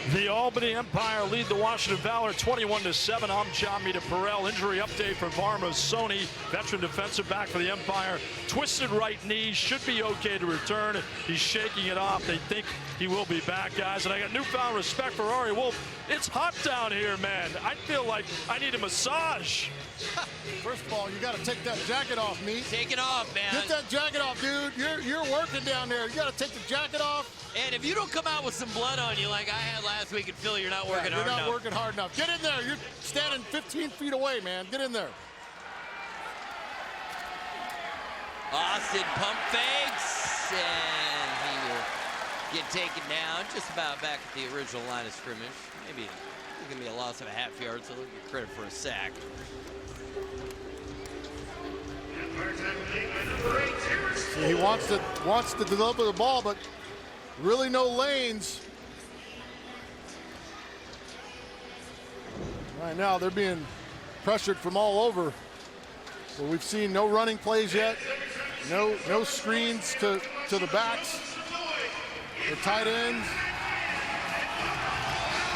The Albany Empire lead the Washington Valor 21-7. I'm John Mita Perrell. Injury update for Varma Sony, veteran defensive back for the Empire. Twisted right knee, should be okay to return. He's shaking it off. They think he will be back, guys. And I got newfound respect for Ari Wolf. It's hot down here, man. I feel like I need a massage. First of all, you got to take that jacket off, Meat. Take it off, man. Get that jacket off, dude. You're working down there. You got to take the jacket off. And if you don't come out with some blood on you like I had last week in Philly, you're not working hard enough. You're not working hard enough. Get in there. You're standing 15 feet away, man. Get in there. Austin pump fakes, and he will get taken down just about back at the original line of scrimmage. Maybe it's going to be a loss of a half yard, so they'll get credit for a sack. See, he wants to deliver the ball, but really no lanes. Right now they're being pressured from all over. But we've seen no running plays yet. No screens to the backs. The tight ends.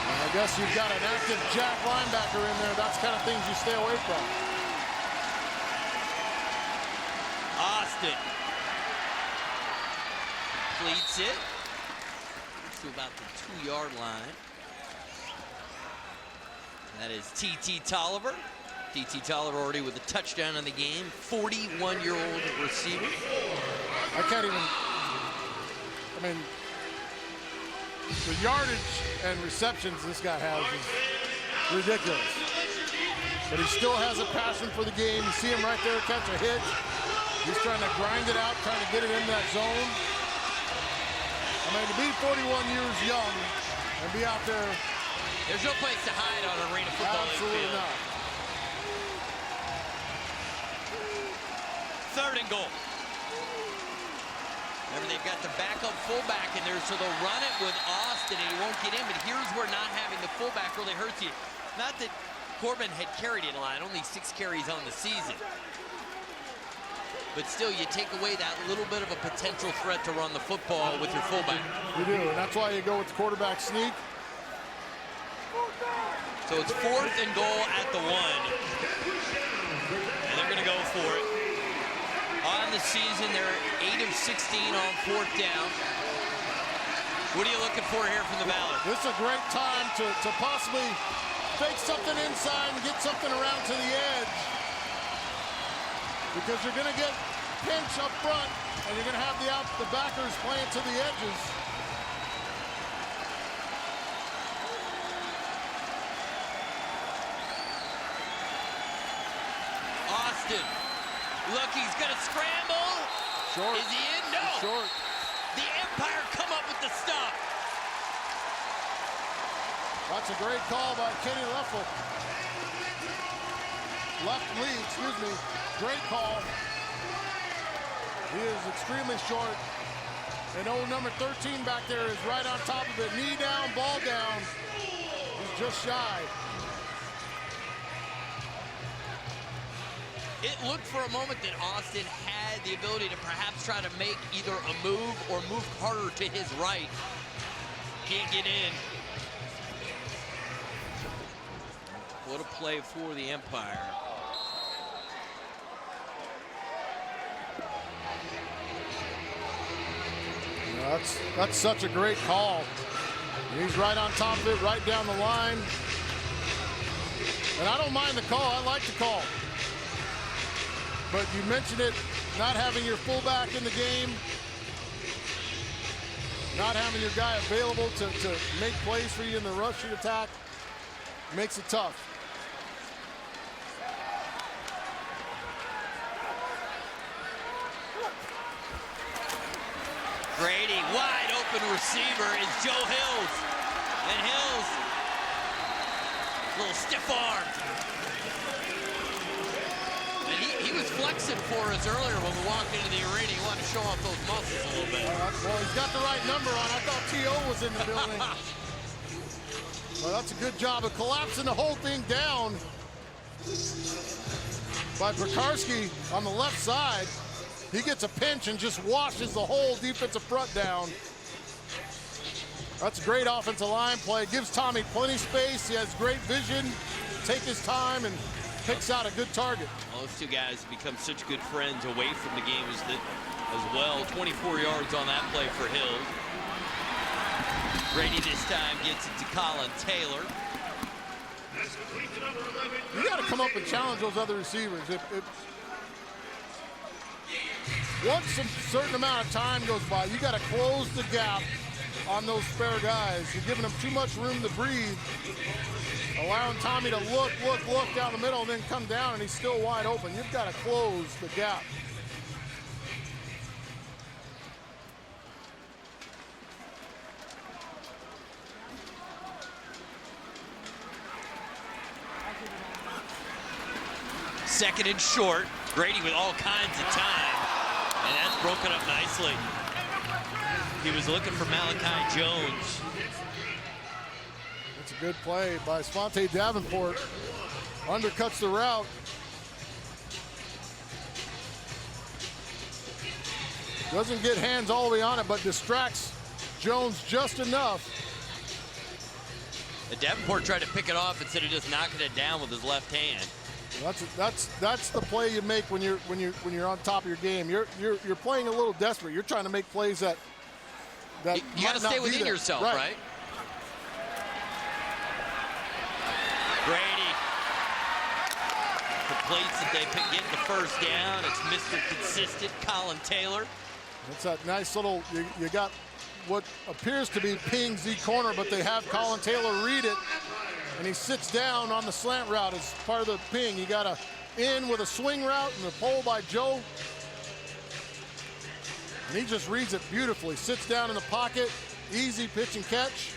And I guess you've got an active jack linebacker in there. That's the kind of things you stay away from. Austin completes it to about the 2-yard line. That is T.T. Tolliver. T.T. Tolliver already with a touchdown in the game. 41-year-old receiver. I can't even, I mean, the yardage and receptions this guy has is ridiculous. But he still has a passion for the game. You see him right there catch a hitch. He's trying to grind it out, trying to get it in that zone. I mean, to be 41 years young and be out there. There's no place to hide on arena football. Absolutely not. 3rd and goal. Remember, they've got the backup fullback in there, so they'll run it with Austin, and he won't get in. But here's where not having the fullback really hurts you. Not that Corbin had carried in line, only 6 carries on the season. But still, you take away that little bit of a potential threat to run the football with your fullback. You do, and that's why you go with the quarterback sneak. So it's 4th and goal at the 1. And they're going to go for it. On the season, they're 8 of 16 on 4th down. What are you looking for here from the Valor? This is a great time to possibly fake something inside and get something around to the edge. Because you're going to get pinch up front, and you're going to have the backers playing to the edges. Austin, look, he's going to scramble. Short. Is he in? No. Short. The Empire come up with the stop. That's a great call by Kenny Leffel. Left Lee, excuse me. Great call. He is extremely short. And old number 13 back there is right on top of it. Knee down, ball down. He's just shy. It looked for a moment that Austin had the ability to perhaps try to make either a move or move harder to his right. Can't get in. What a play for the Empire. That's such a great call. He's right on top of it, right down the line. And I don't mind the call. I like the call. But you mentioned it, not having your fullback in the game, not having your guy available to make plays for you in the rushing attack, makes it tough. Grady, wide open receiver is Joe Hills. And Hills, a little stiff arm. And he was flexing for us earlier when we walked into the arena. He wanted to show off those muscles a little bit. Well, he's got the right number on. I thought T.O. was in the building. Well, that's a good job of collapsing the whole thing down by Pekarski on the left side. He gets a pinch and just washes the whole defensive front down. That's a great offensive line play. Gives Tommy plenty of space. He has great vision. Take his time and picks out a good target. Well, those two guys have become such good friends away from the game as well. 24 yards on that play for Hills. Brady this time gets it to Colin Taylor. You got to come up and challenge those other receivers. Once a certain amount of time goes by, you got to close the gap on those spare guys. You're giving them too much room to breathe, allowing Tommy to look down the middle and then come down, and he's still wide open. You've got to close the gap. Second and short. Grady with all kinds of time, and that's broken up nicely. He was looking for Malachi Jones. That's a good play by Sponte Davenport. Undercuts the route. Doesn't get hands all the way on it, but distracts Jones just enough. And Davenport tried to pick it off instead of just knocking it down with his left hand. That's the play you make when you're on top of your game. You're playing a little desperate. You're trying to make plays that you got to stay within yourself, right? Brady completes it. They get the first down. It's Mr. Consistent, Colin Taylor. That's that nice little. You got what appears to be ping Z corner, but they have Colin Taylor read it. And he sits down on the slant route as part of the ping. You got a in with a swing route and a pull by Joe. And he just reads it beautifully. Sits down in the pocket, easy pitch and catch.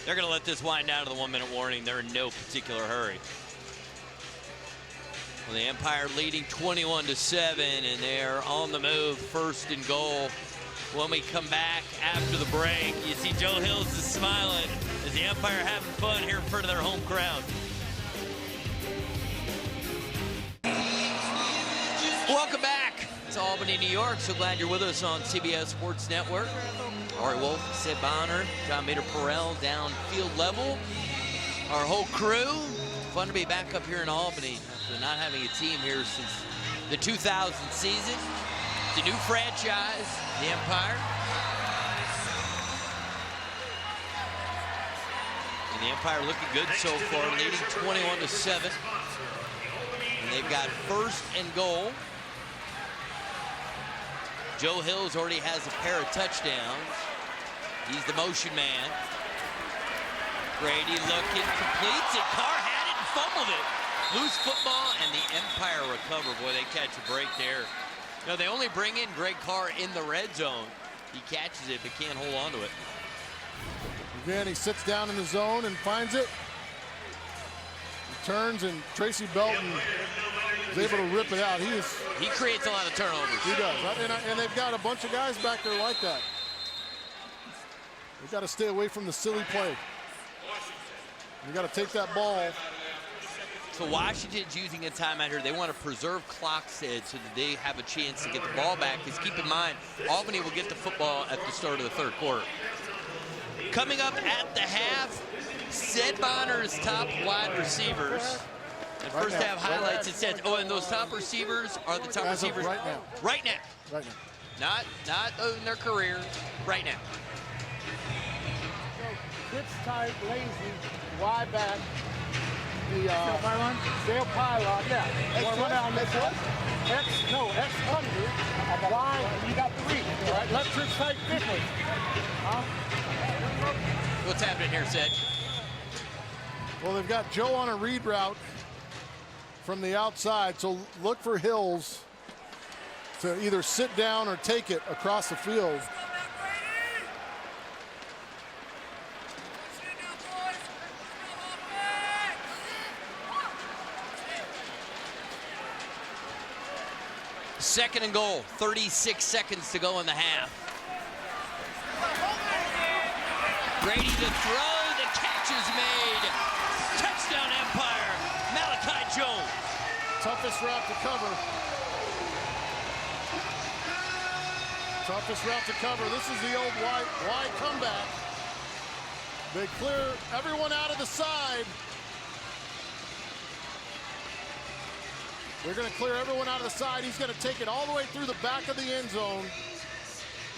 They're going to let this wind down to the 1-minute warning. They're in no particular hurry. Well, the Empire leading 21-7, and they're on the move, 1st and goal. When we come back after the break, you see Joe Hills is smiling as the Empire having fun here in front of their home crowd. Welcome back to Albany, New York. So glad you're with us on CBS Sports Network. Ari Wolf, Sid Bonner, John Meter-Perrell down field level. Our whole crew. Fun to be back up here in Albany after not having a team here since the 2000 season. The new franchise, the Empire. And the Empire looking good so far, leading 21-7. And they've got 1st and goal. Joe Hills already has a pair of touchdowns. He's the motion man. Brady looking, completes it. Carr had it and fumbled it. Loose football, and the Empire recover. Boy, they catch a break there. No, they only bring in Greg Carr in the red zone. He catches it, but can't hold on to it. Again, he sits down in the zone and finds it. He turns, and Tracy Belton is able to rip it out. He creates a lot of turnovers. He does, and they've got a bunch of guys back there like that. They've got to stay away from the silly play. You got to take that ball. So Washington's using a timeout here. They want to preserve clock stead so that they have a chance to get the ball back. Because keep in mind, Albany will get the football at the start of the 3rd quarter. Coming up at the half, Sid Bonner's top wide receivers. And first half highlights, it says, and those top receivers are the top receivers right now. Right now. Right now. Not in their career. Right now. Sits tight, lazy, wide back. The sail pylon, yeah. One on this one. X under. Line, you got the read. All right, left trip tight, quickly. What's happening here, Sid? Well, they've got Joe on a read route from the outside, so look for Hills to either sit down or take it across the field. Second and goal, 36 seconds to go in the half. Brady to throw, the catch is made. Touchdown Empire, Malachi Jones. Toughest route to cover. Toughest route to cover. This is the old wide comeback. They clear everyone out of the side. They're going to clear everyone out of the side. He's going to take it all the way through the back of the end zone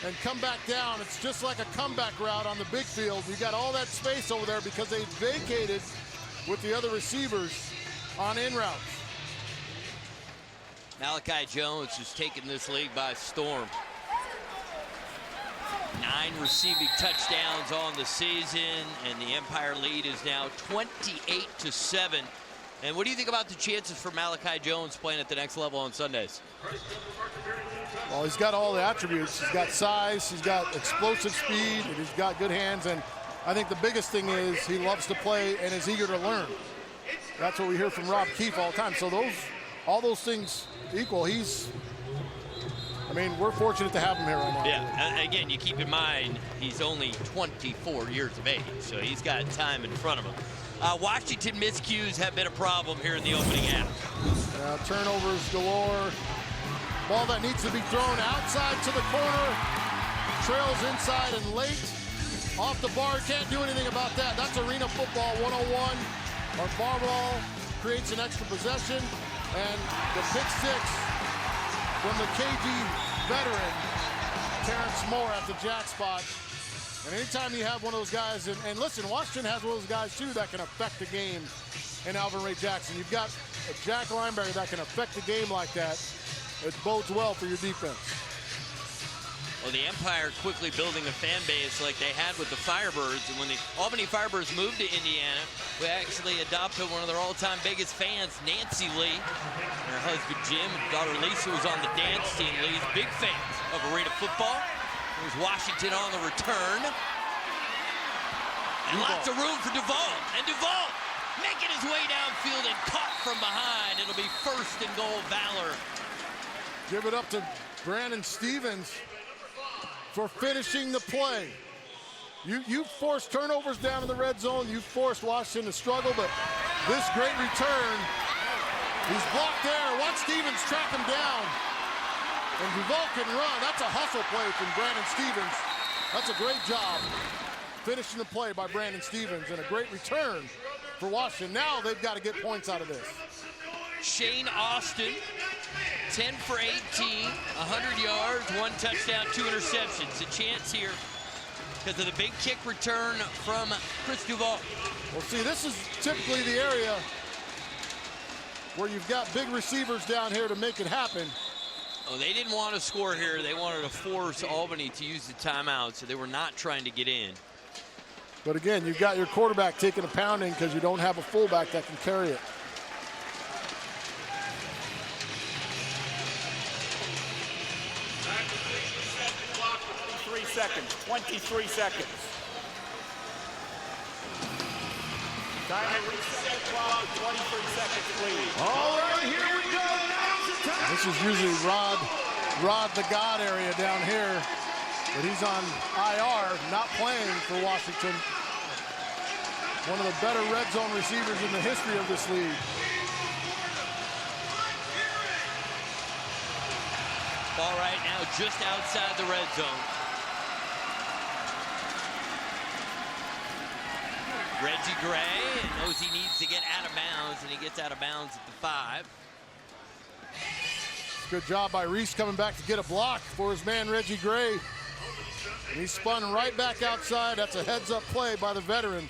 and come back down. It's just like a comeback route on the big field. You got all that space over there because they vacated with the other receivers on in routes. Malachi Jones has taken this league by storm. 9 receiving touchdowns on the season, and the Empire lead is now 28-7. And what do you think about the chances for Malachi Jones playing at the next level on Sundays? Well, he's got all the attributes. He's got size, he's got explosive speed, and he's got good hands. And I think the biggest thing is he loves to play and is eager to learn. That's what we hear from Rob Keefe all the time. So all those things equal, we're fortunate to have him here right now. Yeah, again, you keep in mind, he's only 24 years of age, so he's got time in front of him. Washington miscues have been a problem here in the opening half. Turnovers galore. Ball that needs to be thrown outside to the corner. Trails inside and late. Off the bar, can't do anything about that. That's arena football 101. Our bar ball creates an extra possession. And the pick six from the KG veteran, Terrence Moore at the jack spot. And anytime you have one of those guys, and listen, Washington has one of those guys too that can affect the game in Alvin Ray Jackson. You've got a Jack linebacker that can affect the game like that. It bodes well for your defense. Well, the Empire quickly building a fan base like they had with the Firebirds. And when the Albany Firebirds moved to Indiana, we actually adopted one of their all-time biggest fans, Nancy Lee. And her husband, Jim, and daughter Lisa was on the dance team. Lee's big fans of arena football. There's Washington on the return. And lots of room for Duvall. And Duvall making his way downfield and caught from behind. It'll be 1st and goal, Valor. Give it up to Brandon Stevens for finishing the play. You forced turnovers down in the red zone. You forced Washington to struggle, but this great return, he's blocked there. Watch Stevens track him down. And Duvall can run. That's a hustle play from Brandon Stevens. That's a great job finishing the play by Brandon Stevens, and a great return for Washington. Now they've got to get points out of this. Shane Austin, 10 for 18, 100 yards, 1 touchdown, 2 interceptions. A chance here because of the big kick return from Chris Duvall. Well, see, this is typically the area where you've got big receivers down here to make it happen. Oh, they didn't want to score here. They wanted to force Albany to use the timeout, so they were not trying to get in. But again, you've got your quarterback taking a pounding because you don't have a fullback that can carry it. 23 seconds. Time to reset the clock, 23 seconds, please. All right, here we go. Now's the time. This is usually Rod the God area down here, but he's on IR, not playing for Washington. One of the better red zone receivers in the history of this league. Ball right now just outside the red zone. Reggie Gray knows he needs to get out of bounds, and he gets out of bounds at the 5. Good job by Reese coming back to get a block for his man Reggie Gray. And he spun right back outside. That's a heads-up play by the veteran.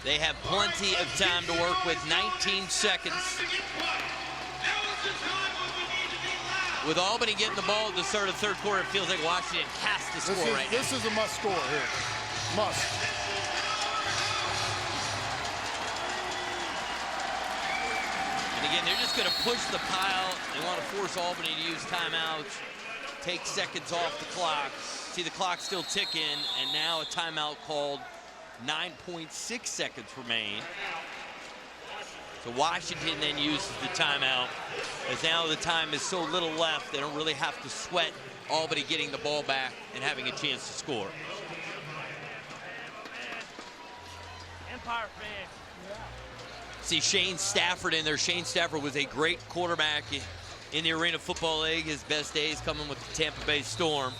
They have plenty of time to work with, 19 seconds. With Albany getting the ball at the start of the third quarter, it feels like Washington has to score right now. This is a must score here. Must. And again, they're just going to push the pile. They want to force Albany to use timeouts, take seconds off the clock. See the clock still ticking, and now a timeout called. 9.6 seconds remain. So Washington then uses the timeout, as now the time is so little left, they don't really have to sweat Albany getting the ball back and having a chance to score. Empire fans. See Shane Stafford in there. Shane Stafford was a great quarterback in the Arena Football League. His best days coming with the Tampa Bay Storm.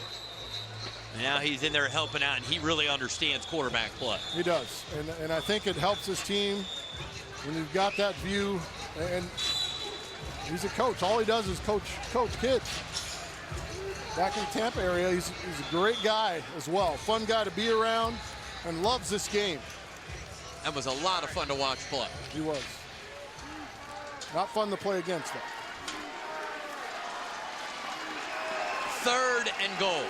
Now he's in there helping out, and he really understands quarterback play. He does, and I think it helps his team when you've got that view. And he's a coach. All he does is coach kids. Back in the Tampa area, he's a great guy as well. Fun guy to be around and loves this game. That was a lot of fun to watch play. He was. Not fun to play against, though. 3rd and goal.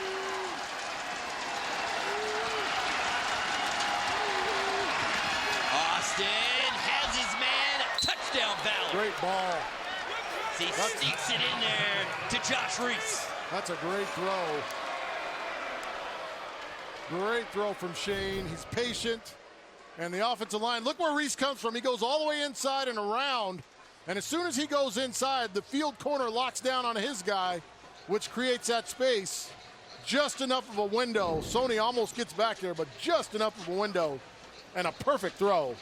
Austin has his man. Touchdown, Valor. Great ball. He sneaks it in there to Josh Reese. That's a great throw. Great throw from Shane. He's patient. And the offensive line, look where Reese comes from. He goes all the way inside and around. And as soon as he goes inside, the field corner locks down on his guy, which creates that space. Just enough of a window. Sony almost gets back there, but just enough of a window. And a perfect throw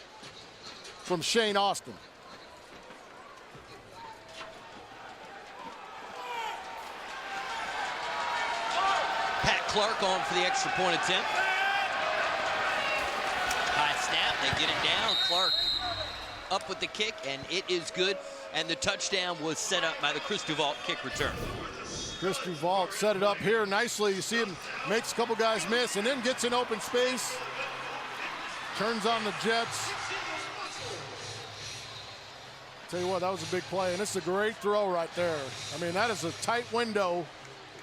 from Shane Austin. Pat Clark on for the extra point attempt. High snap, they get it down. Clark up with the kick, and it is good. And the touchdown was set up by the Chris Duvault kick return. Chris Duvault set it up here nicely. You see him makes a couple guys miss and then gets in open space. Turns on the Jets. Tell you what, that was a big play, and it's a great throw right there. I mean, that is a tight window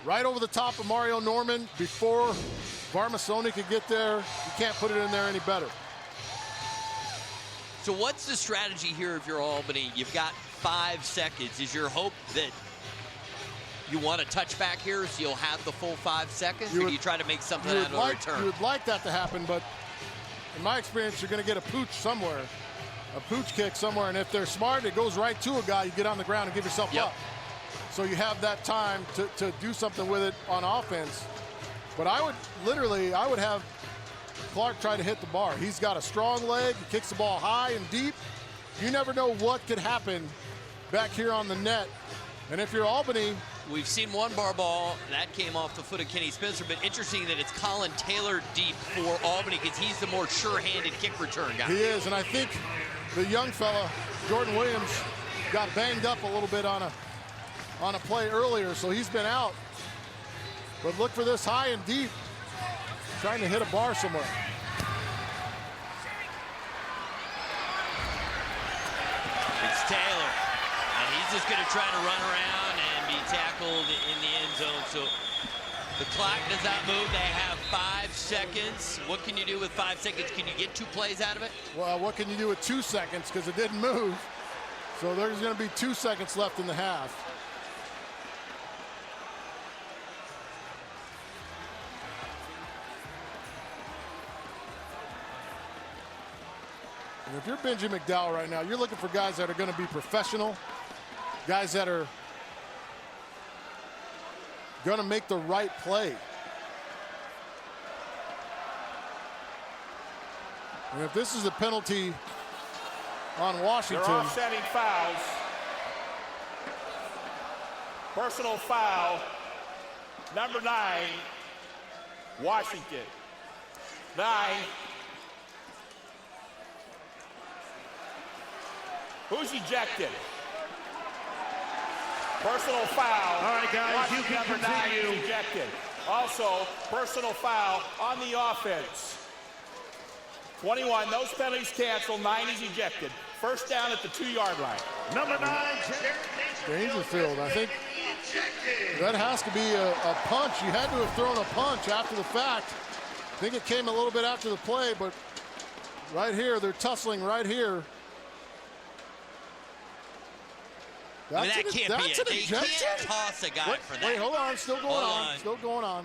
right over the top of Mario Norman before Varmasoni could get there. You can't put it in there any better. So what's the strategy here if you're Albany? You've got 5 seconds. Is your hope that you want a touchback here so you'll have the full 5 seconds? Or do you try to make something out of a return? You would like that to happen, but in my experience, you're going to get a pooch somewhere. A pooch kick somewhere, and if they're smart, it goes right to a guy. You get on the ground and give yourself up. So you have that time to do something with it on offense. But I would have Clark try to hit the bar. He's got a strong leg. He kicks the ball high and deep. You never know what could happen back here on the net. And if you're Albany, we've seen one bar ball that came off the foot of Kenny Spencer, but interesting that it's Colin Taylor deep for Albany because he's the more sure-handed kick return guy. He is, and I think the young fella, Jordan Williams, got banged up a little bit on a play earlier, so he's been out. But look for this high and deep, trying to hit a bar somewhere. It's Taylor, and he's just going to try to run around and be tackled in the end zone. So the clock does not move. They have 5 seconds. What can you do with 5 seconds? Can you get 2 plays out of it? Well, what can you do with 2 seconds? Because it didn't move. So there's going to be 2 seconds left in the half. And if you're Benji McDowell right now, you're looking for guys that are going to be professional, guys that are going to make the right play. And if this is a penalty on Washington. They're offsetting fouls. Personal foul, number 9, Washington. 9. Who's ejected? Personal foul. All right, guys, you can number 9 continue. is ejected. Also, personal foul on the offense. 21, those penalties canceled, 9 is ejected. First down at the 2-yard line. Number 9, Dangerfield, I think that has to be a punch. You had to have thrown a punch after the fact. I think it came a little bit after the play, but right here, they're tussling right here. I mean, that can't be it. They can't toss a guy for that. Wait, hold on. Still going Hold on. on. Still going on.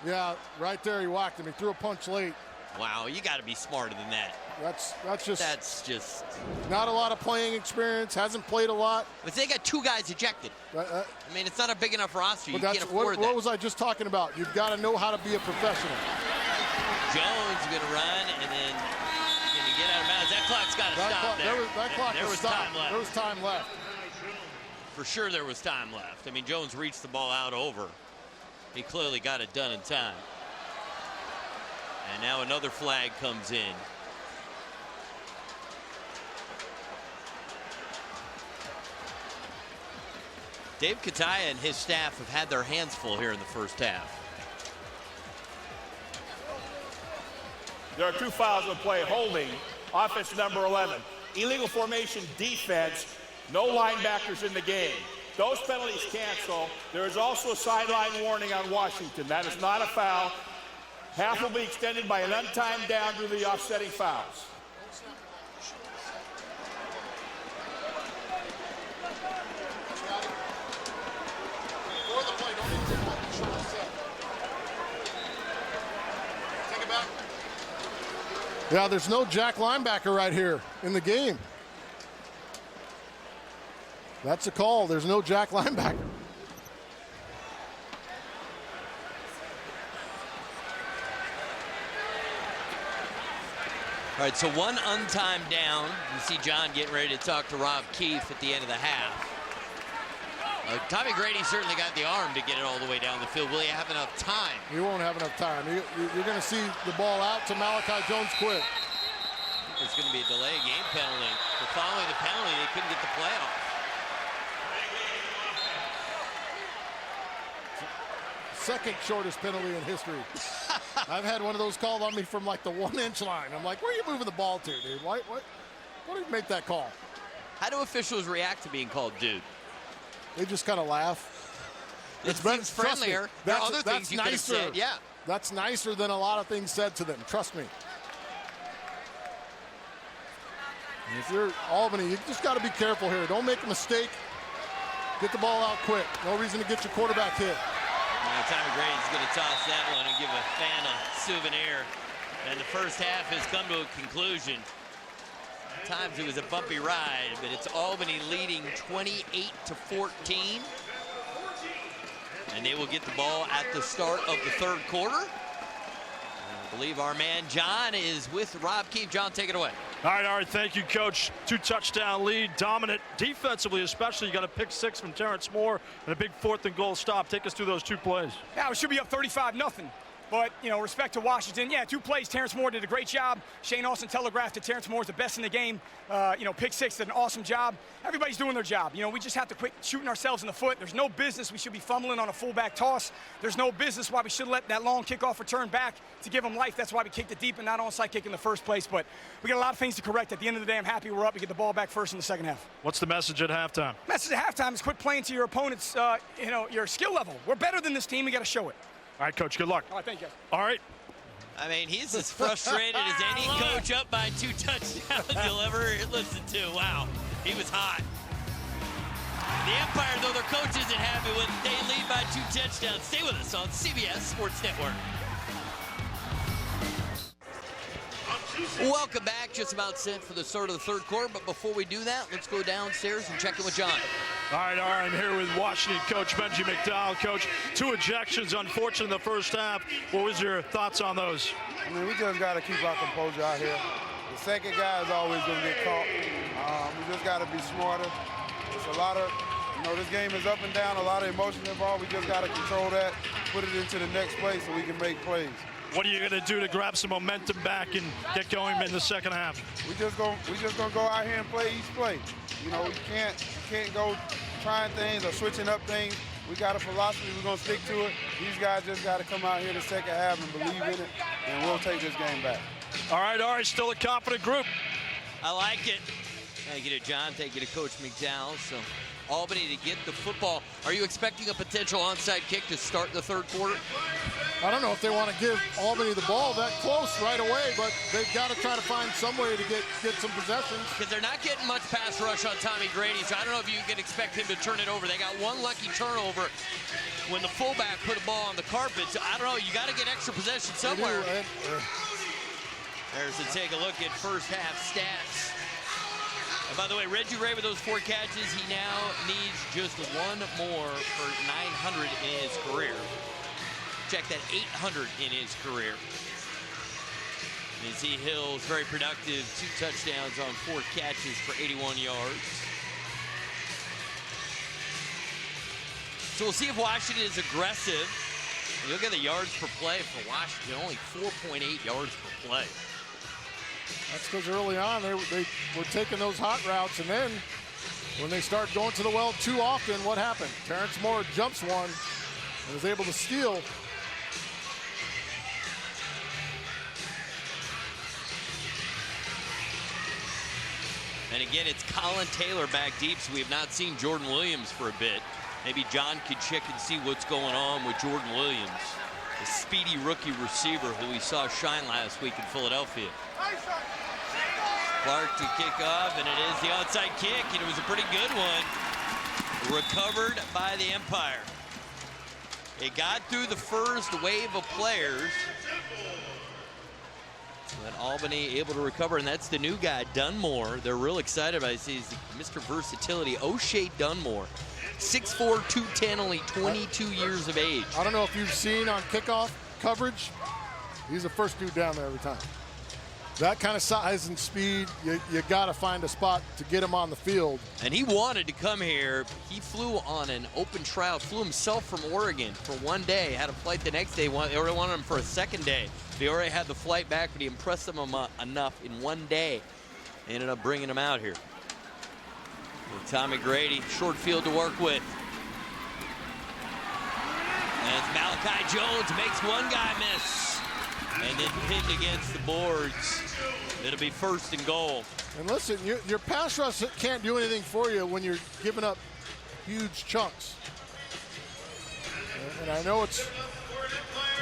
Yeah, right there, he whacked him. He threw a punch late. Wow, you got to be smarter than that. That's just not a lot of playing experience. Hasn't played a lot. But they got 2 guys ejected. I mean, it's not a big enough roster. You can't afford that. What was I just talking about? You've got to know how to be a professional. Jones going to run, and then going to get out of bounds. That clock's got to stop there. That clock there was time left. There was time left. For sure there was time left. I mean, Jones reached the ball out over. He clearly got it done in time. And now another flag comes in. Dave Kataya and his staff have had their hands full here in the first half. There are 2 fouls in play. Holding, offense number 11. Illegal formation defense, no linebackers in the game. Those penalties cancel. There is also a sideline warning on Washington. That is not a foul. Half will be extended by an untimed down due to the offsetting fouls. Yeah, there's no jack linebacker right here in the game. That's a call. There's no jack linebacker. All right, so one untimed down. You see John getting ready to talk to Rob Keefe at the end of the half. Tommy Grady certainly got the arm to get it all the way down the field. Will he have enough time? He won't have enough time. You're going to see the ball out to Malachi Jones quick. There's going to be a delay game penalty. But following the penalty, they couldn't get the play off. Second shortest penalty in history. I've had one of those called on me from like the 1-inch line. I'm like, where are you moving the ball to, dude? What do you make that call? How do officials react to being called dude? They just kind of laugh. It seems friendlier. There are other things you could have said. Yeah. That's nicer than a lot of things said to them. Trust me. And if you're Albany, you just got to be careful here. Don't make a mistake. Get the ball out quick. No reason to get your quarterback hit. Now, Tommy Grady's going to toss that one and give a fan a souvenir. And the first half has come to a conclusion. At times it was a bumpy ride, but it's Albany leading 28-14. And they will get the ball at the start of the third quarter. I believe our man John is with Rob Keefe. John, take it away. All right, thank you, Coach. 2-touchdown lead, dominant defensively, especially. You got a pick 6 from Terrence Moore and a big 4th and goal stop. Take us through those 2 plays. Yeah, we should be up 35-0. But, you know, respect to Washington. Yeah, 2 plays. Terrence Moore did a great job. Shane Austin telegraphed that Terrence Moore is the best in the game. You know, pick 6 did an awesome job. Everybody's doing their job. You know, we just have to quit shooting ourselves in the foot. There's no business we should be fumbling on a fullback toss. There's no business why we should let that long kickoff return back to give them life. That's why we kicked it deep and not onside kick in the first place. But we got a lot of things to correct. At the end of the day, I'm happy we're up. We get the ball back first in the second half. What's the message at halftime? Message at halftime is quit playing to your opponent's, you know, your skill level. We're better than this team. We got to show it. All right, Coach, good luck. All right, thank you. All right. I mean, he's as frustrated as any coach up by 2 touchdowns you'll ever listen to. Wow, he was hot. The Empire, though their coach isn't happy when they lead by 2 touchdowns. Stay with us on CBS Sports Network. Welcome back. Just about set for the start of the third quarter. But before we do that, let's go downstairs and check in with John. All right, I'm here with Washington coach Benji McDowell. Coach, 2 ejections, unfortunate in the first half. What was your thoughts on those? I mean, we just got to keep our composure out here. The second guy is always going to get caught. We just got to be smarter. It's a lot of, you know, this game is up and down, a lot of emotion involved. We just got to control that, put it into the next play so we can make plays. What are you going to do to grab some momentum back and get going in the second half? We just going to go out here and play each play. You know, you can't go trying things or switching up things. We got a philosophy. We're going to stick to it. These guys just got to come out here the second half and believe in it, and we'll take this game back. All right, still a confident group. I like it. Thank you to John. Thank you to Coach McDowell. So Albany to get the football. Are you expecting a potential onside kick to start the third quarter? I don't know if they want to give Albany the ball that close right away, but they've got to try to find some way to get some possessions. Because they're not getting much pass rush on Tommy Grady, so I don't know if you can expect him to turn it over. They got 1 lucky turnover when the fullback put a ball on the carpet. So I don't know. You got to get extra possession somewhere. There's to take a look at first half stats. And by the way, Reggie Ray with those 4 catches, he now needs just 1 more for 900 in his career. Check that, 800 in his career. And Z Hill's very productive, 2 touchdowns on 4 catches for 81 yards. So we'll see if Washington is aggressive You look at the yards per play for Washington, only 4.8 yards per play. That's because early on they were taking those hot routes, and then when they start going to the well too often, what happened? Terrence Moore jumps one and is able to steal. And again, it's Colin Taylor back deep, so we have not seen Jordan Williams for a bit. Maybe John could check and see what's going on with Jordan Williams, the speedy rookie receiver who we saw shine last week in Philadelphia. Clark to kick off, and it is the onside kick, and it was a pretty good one. Recovered by the Empire. It got through the first wave of players. But Albany able to recover, and that's the new guy, Dunmore. They're real excited about it. He's Mr. Versatility, O'Shea Dunmore. 6'4", 210, only 22 years of age. I don't know if you've seen on kickoff coverage, he's the first dude down there every time. That kind of size and speed, you got to find a spot to get him on the field. And he wanted to come here. He flew on an open trial, flew himself from Oregon for one day, had a flight the next day. They already wanted him for a second day. They already had the flight back, but he impressed them enough in one day. They ended up bringing him out here. And Tommy Grady, short field to work with. And it's Malachi Jones, makes one guy miss. And then pinned against the boards. It'll be 1st and goal. And listen, your pass rush can't do anything for you when you're giving up huge chunks. And I know it's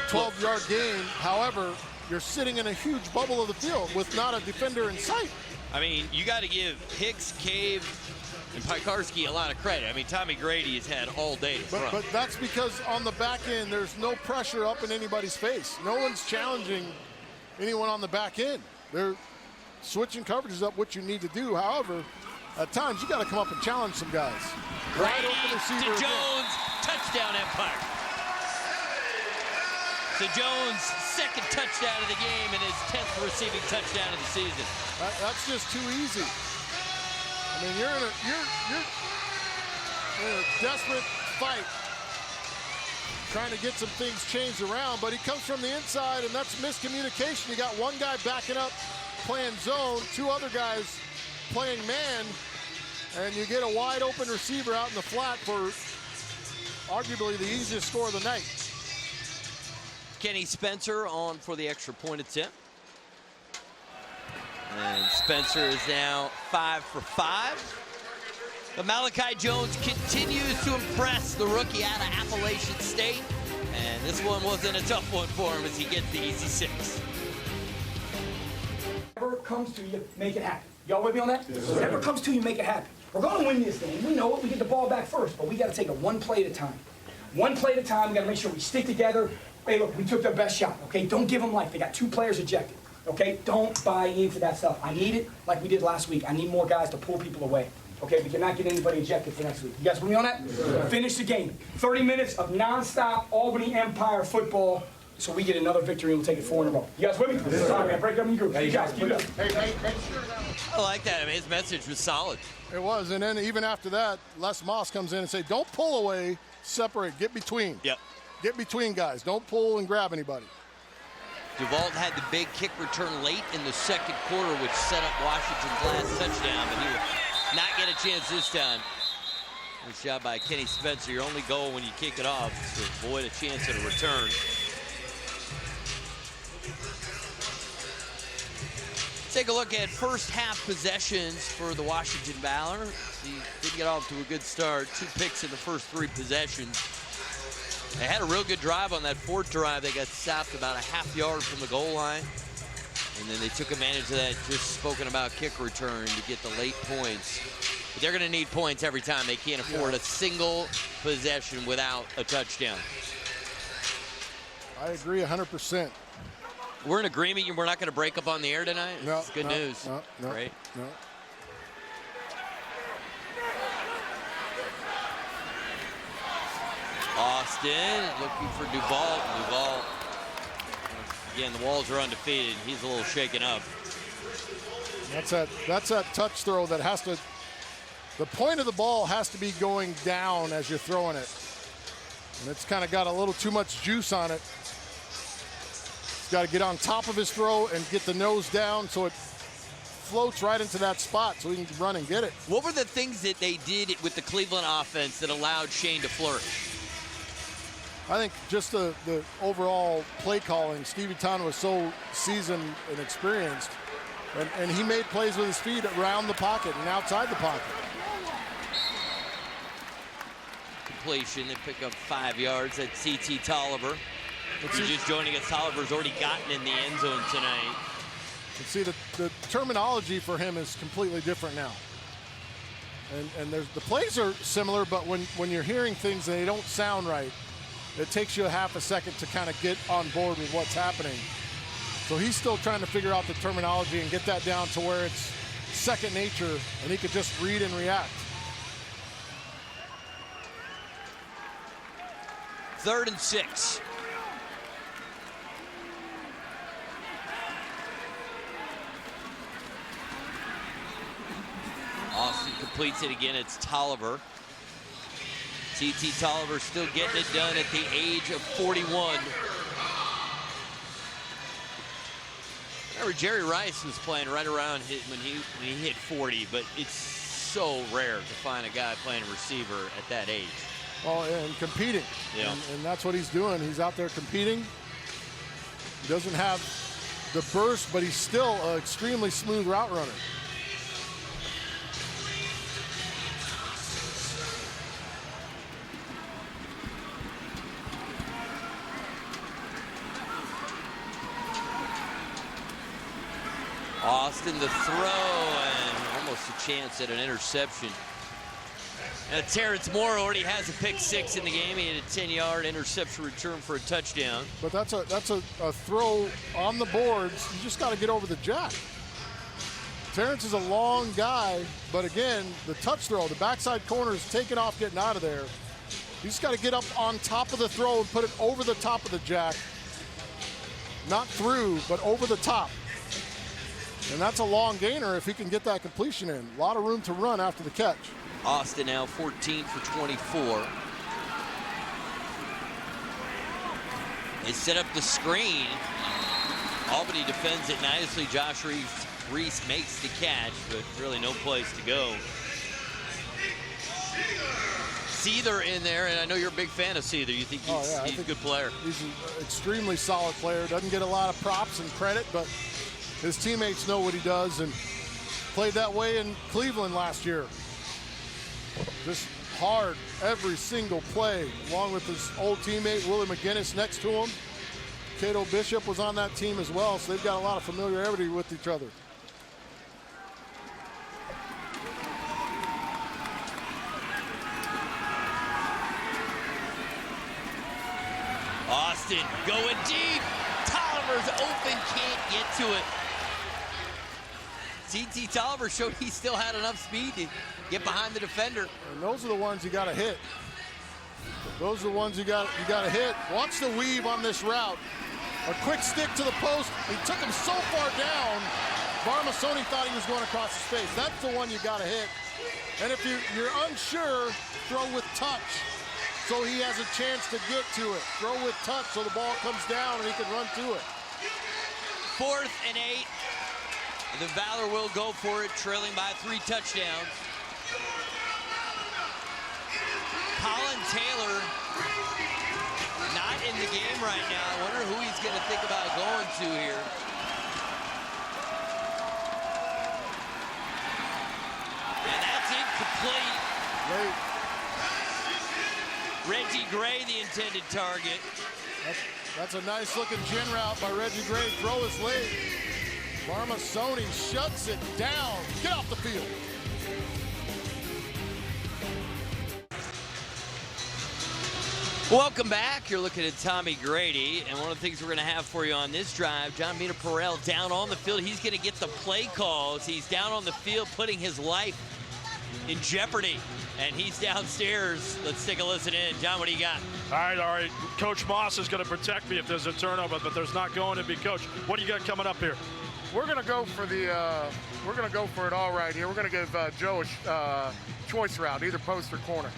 12-yard gain. However, you're sitting in a huge bubble of the field with not a defender in sight. I mean, you got to give Hicks, Cave, and Pikarski a lot of credit. I mean, Tommy Grady has had all day to throw. But that's because on the back end, there's no pressure up in anybody's face. No one's challenging anyone on the back end. They're switching coverages up, what you need to do. However, at times, you got to come up and challenge some guys. Grady to Jones, touchdown Empire. So Jones' second touchdown of the game and his 10th receiving touchdown of the season. That's just too easy. I mean, you're in a desperate fight, trying to get some things changed around, but he comes from the inside, and that's miscommunication. You got one guy backing up, playing zone, two other guys playing man, and you get a wide open receiver out in the flat for arguably the easiest score of the night. Kenny Spencer on for the extra point attempt. And Spencer is now 5 for 5. But Malachi Jones continues to impress the rookie out of Appalachian State. And this one wasn't a tough one for him as he gets the easy 6. Whatever comes to you, make it happen. Y'all with me on that? Yes, whatever comes to you, make it happen. We're going to win this game. We know it. We get the ball back first, but we got to take it one play at a time. One play at a time. We got to make sure we stick together. Hey, look, we took their best shot, okay? Don't give them life. They got 2 players ejected, okay? Don't buy into that stuff. I need it like we did last week. I need more guys to pull people away, okay? We cannot get anybody ejected for next week. You guys with me on that? Yes, finish the game. 30 minutes of nonstop Albany Empire football, so we get another victory and we'll take it 4 in a row. You guys with me? Yes, sorry, man. Break up in your group. Hey, you guys, keep it up. Hey, make sure that. I like that. I mean, his message was solid. It was, and then even after that, Les Moss comes in and say, don't pull away, separate, get between. Yep. Get between guys. Don't pull and grab anybody. DeVault had the big kick return late in the second quarter, which set up Washington's last touchdown, but he will not get a chance this time. Nice job by Kenny Spencer. Your only goal when you kick it off is to avoid a chance at a return. Take a look at first half possessions for the Washington Valor. He did get off to a good start. 2 picks in the first 3 possessions. They had a real good drive on that 4th drive. They got stopped about a half yard from the goal line. And then they took advantage of that just spoken about kick return to get the late points. But they're going to need points every time. They can't afford a single possession without a touchdown. I agree 100%. We're in agreement. We're not going to break up on the air tonight? No, it's good news. No, right? No. Austin looking for DeVault. DeVault, again, the Walls are undefeated. He's a little shaken up. That's that touch throw that has to, the point of the ball has to be going down as you're throwing it. And it's kind of got a little too much juice on it. He's got to get on top of his throw and get the nose down so it floats right into that spot so he can run and get it. What were the things that they did with the Cleveland offense that allowed Shane to flourish? I think just the overall play calling. Stevie Ton was so seasoned and experienced, and he made plays with his feet around the pocket and outside the pocket. Completion, they pick up 5 yards at C.T. Tolliver. Who's just joining us. Tolliver's already gotten in the end zone tonight. You see, the terminology for him is completely different now. And the plays are similar, but when you're hearing things and they don't sound right, it takes you a half a second to kind of get on board with what's happening. So he's still trying to figure out the terminology and get that down to where it's second nature and he could just read and react. 3rd and 6. Austin completes it again. It's Tolliver. T.T. Tolliver still getting it done at the age of 41. Remember, Jerry Rice was playing right around when he hit 40, but it's so rare to find a guy playing receiver at that age. Well, and competing. Yeah. And that's what he's doing. He's out there competing. He doesn't have the burst, but he's still an extremely smooth route runner. Austin the throw, and almost a chance at an interception. And Terrence Moore already has a pick 6 in the game. He had a 10-yard interception return for a touchdown. But that's a throw on the boards. You just got to get over the jack. Terrence is a long guy, but again, the touch throw, the backside corner is taking off, getting out of there. You just got to get up on top of the throw and put it over the top of the jack. Not through, but over the top. And that's a long gainer if he can get that completion in. A lot of room to run after the catch. Austin now 14 for 24. They set up the screen. Albany defends it nicely. Josh Reese makes the catch, but really no place to go. Seether in there, and I know you're a big fan of Seether. You think he's a good player? He's an extremely solid player. Doesn't get a lot of props and credit, but his teammates know what he does, and played that way in Cleveland last year. Just hard every single play, along with his old teammate Willie McGinnis next to him. Cato Bishop was on that team as well, so they've got a lot of familiarity with each other. Austin going deep. Tolliver's open, can't get to it. T.T. Tolliver showed he still had enough speed to get behind the defender. And those are the ones you got to hit. Those are the ones you got to hit. Watch the weave on this route. A quick stick to the post. He took him so far down, Barmasoni thought he was going across his face. That's the one you got to hit. And if you're unsure, throw with touch, so he has a chance to get to it. Throw with touch so the ball comes down and he can run to it. 4th and 8. The Valor will go for it, trailing by 3 touchdowns. Colin Taylor not in the game right now. I wonder who he's going to think about going to here. And that's incomplete. Reggie Gray, the intended target. That's a nice looking chin route by Reggie Gray. Throw is late. Barmasoni shuts it down. Get off the field. Welcome back. You're looking at Tommy Grady, and one of the things we're going to have for you on this drive, John Mina Perrell down on the field. He's going to get the play calls. He's down on the field putting his life in jeopardy, and he's downstairs. Let's take a listen in. John, what do you got? All right. Coach Moss is going to protect me if there's a turnover, but there's not going to be. Coach, what do you got coming up here? We're going to go for it all right here. We're going to give Joe a choice route, either post or corner.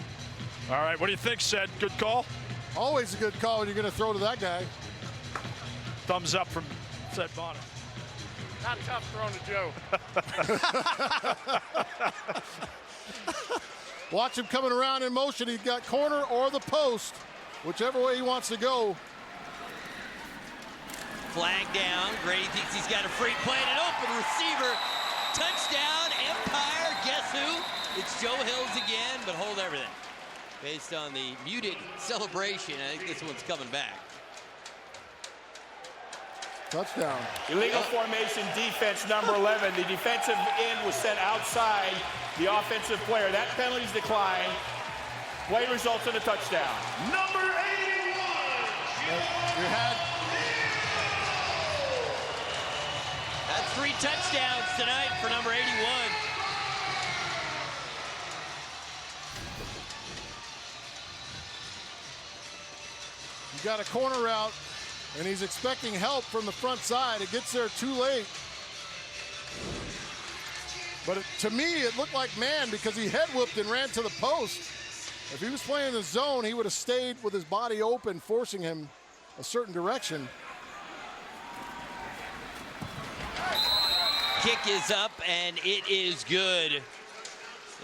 All right. What do you think, Sed? Good call? Always a good call when you're going to throw to that guy. Thumbs up from Seth Bonner. Not tough throwing to Joe. Watch him coming around in motion. He's got corner or the post, whichever way he wants to go. Flag down. Grady thinks he's got a free play and an open receiver. Touchdown, Empire. Guess who? It's Joe Hills again, but hold everything. Based on the muted celebration, I think this one's coming back. Touchdown. Illegal formation defense, number 11. The defensive end was sent outside the offensive player. That penalty's declined. Play results in a touchdown. Number 81. That's 3 touchdowns tonight for number 81. You got a corner route, and he's expecting help from the front side. It gets there too late. But to me, it looked like man because he head whooped and ran to the post. If he was playing the zone, he would have stayed with his body open, forcing him a certain direction. Kick is up, and it is good.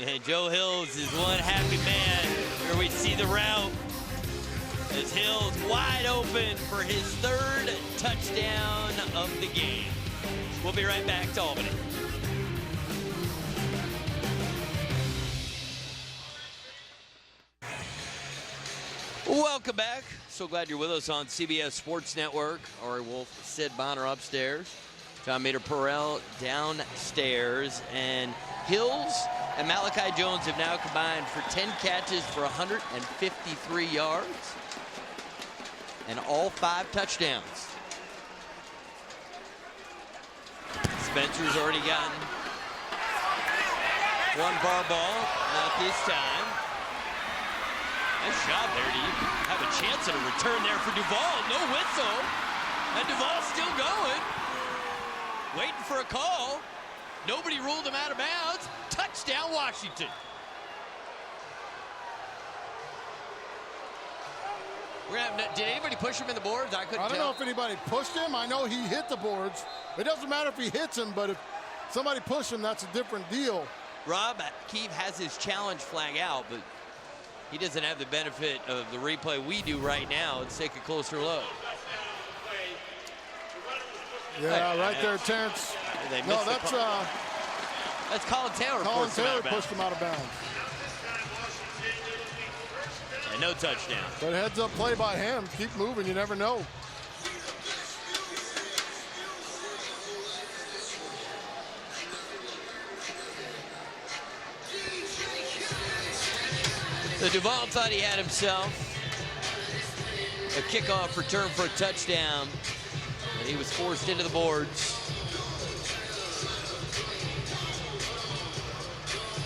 And Joe Hills is one happy man. Here we see the route. As Hills wide open for his 3rd touchdown of the game. We'll be right back to Albany. Welcome back. So glad you're with us on CBS Sports Network. Ari Wolf, Sid Bonner upstairs. John Meter-Perrell downstairs. And Hills and Malachi Jones have now combined for 10 catches for 153 yards. And all 5 touchdowns. Spencer's already gotten 1 bar ball, not this time. Nice job there to have a chance at a return there for Duvall. No whistle. And Duvall's still going. Waiting for a call. Nobody ruled him out of bounds. Touchdown, Washington. Did anybody push him in the boards? I couldn't tell. I don't know if anybody pushed him. I know he hit the boards. It doesn't matter if he hits him, but if somebody pushed him, that's a different deal. Rob Keefe has his challenge flag out, but he doesn't have the benefit of the replay we do right now. Let's take a closer look. Yeah, right there, Terrence. No, that's Colin Taylor. Colin Taylor pushed him out of bounds. And no touchdown. But heads up play by him. Keep moving, you never know. So Duvall thought he had himself a kickoff return for a touchdown, and he was forced into the boards.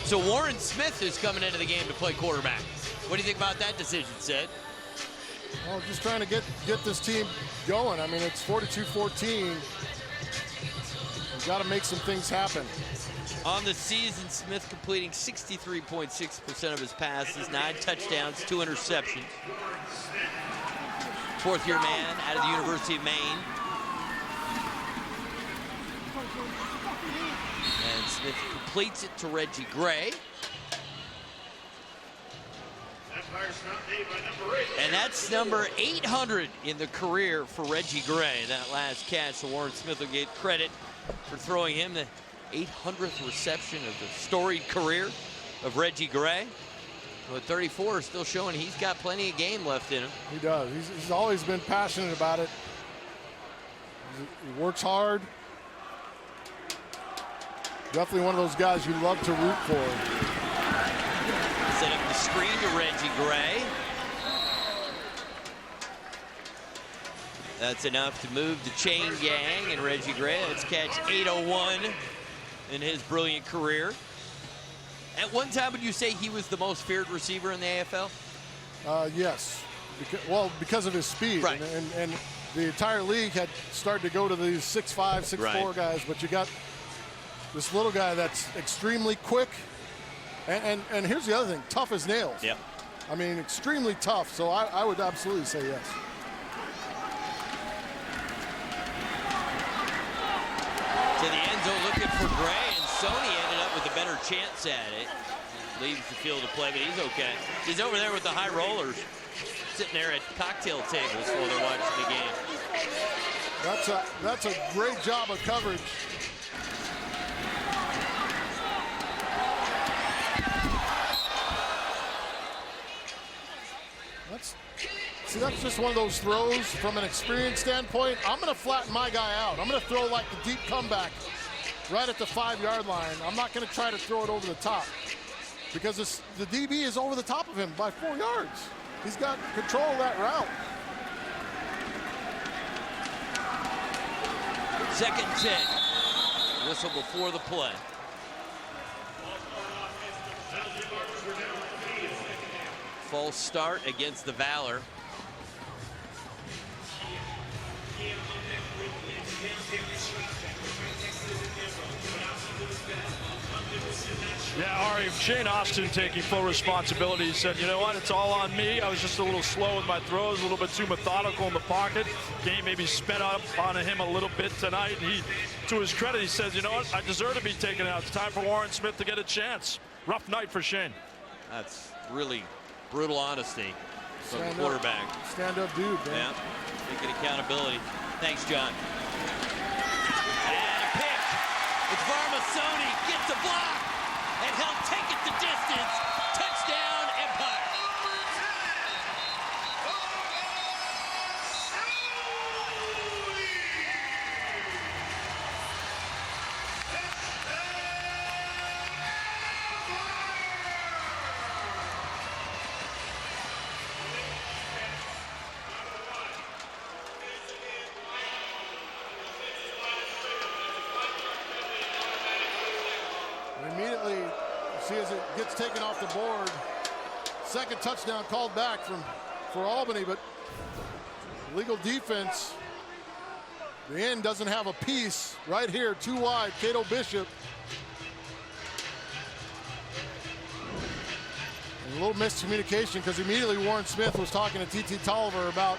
So Warren Smith is coming into the game to play quarterback. What do you think about that decision, Sid? Well, just trying to get this team going. I mean, it's 42-14. We've got to make some things happen. On the season, Smith completing 63.6% of his passes, 9 touchdowns, 2 interceptions. 4th-year man out of the University of Maine. And Smith completes it to Reggie Gray. And that's number 800 in the career for Reggie Gray. That last catch, so Warren Smith will get credit for throwing him the 800th reception of the storied career of Reggie Gray. But 34 is still showing he's got plenty of game left in him. He does. He's always been passionate about it. He works hard. Definitely one of those guys you love to root for. Set up the screen to Reggie Gray. That's enough to move the chain gang, and Reggie Gray, let's catch 801 in his brilliant career. At one time, would you say he was the most feared receiver in the AFL? Yes. Because of his speed. Right. And the entire league had started to go to these 6'5", 6'4" Right. guys, but you got this little guy that's extremely quick. And here's the other thing, tough as nails. Yep. I mean, extremely tough. So I would absolutely say yes. To the end zone looking for Gray, and Sony ended up with a better chance at it. Leaves the field of play, but he's okay. He's over there with the high rollers, sitting there at cocktail tables while they're watching the game. That's a great job of coverage. That's just one of those throws from an experience standpoint. I'm going to flatten my guy out. I'm going to throw like the deep comeback right at the 5-yard line. I'm not going to try to throw it over the top because the DB is over the top of him by 4 yards. He's got control of that route. 2nd and 10. Whistle before the play. False start against the Valor. Yeah, Ari, Shane Austin taking full responsibility. He said, you know what, it's all on me. I was just a little slow with my throws, a little bit too methodical in the pocket. Game maybe sped up on him a little bit tonight. And he, to his credit, he says, you know what, I deserve to be taken out. It's time for Warren Smith to get a chance. Rough night for Shane. That's really brutal honesty from the quarterback. Stand-up dude, man. Yeah, taking accountability. Thanks, John. And a pick. It's Varmasoni, gets a block, and he'll take it the distance. Touchdown, Empire. Immediately, see as it gets taken off the board. Second touchdown called back for Albany, but legal defense. The end doesn't have a piece right here, too wide. Cato Bishop. And a little miscommunication because immediately Warren Smith was talking to T.T. Tolliver about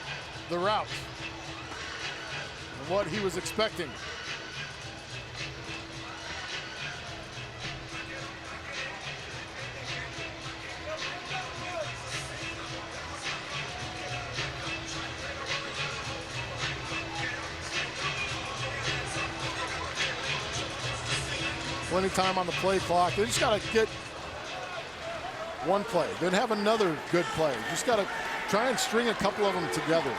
the route and what he was expecting. Plenty time on the play clock. They just got to get one play, then have another good play. Just got to try and string a couple of them together.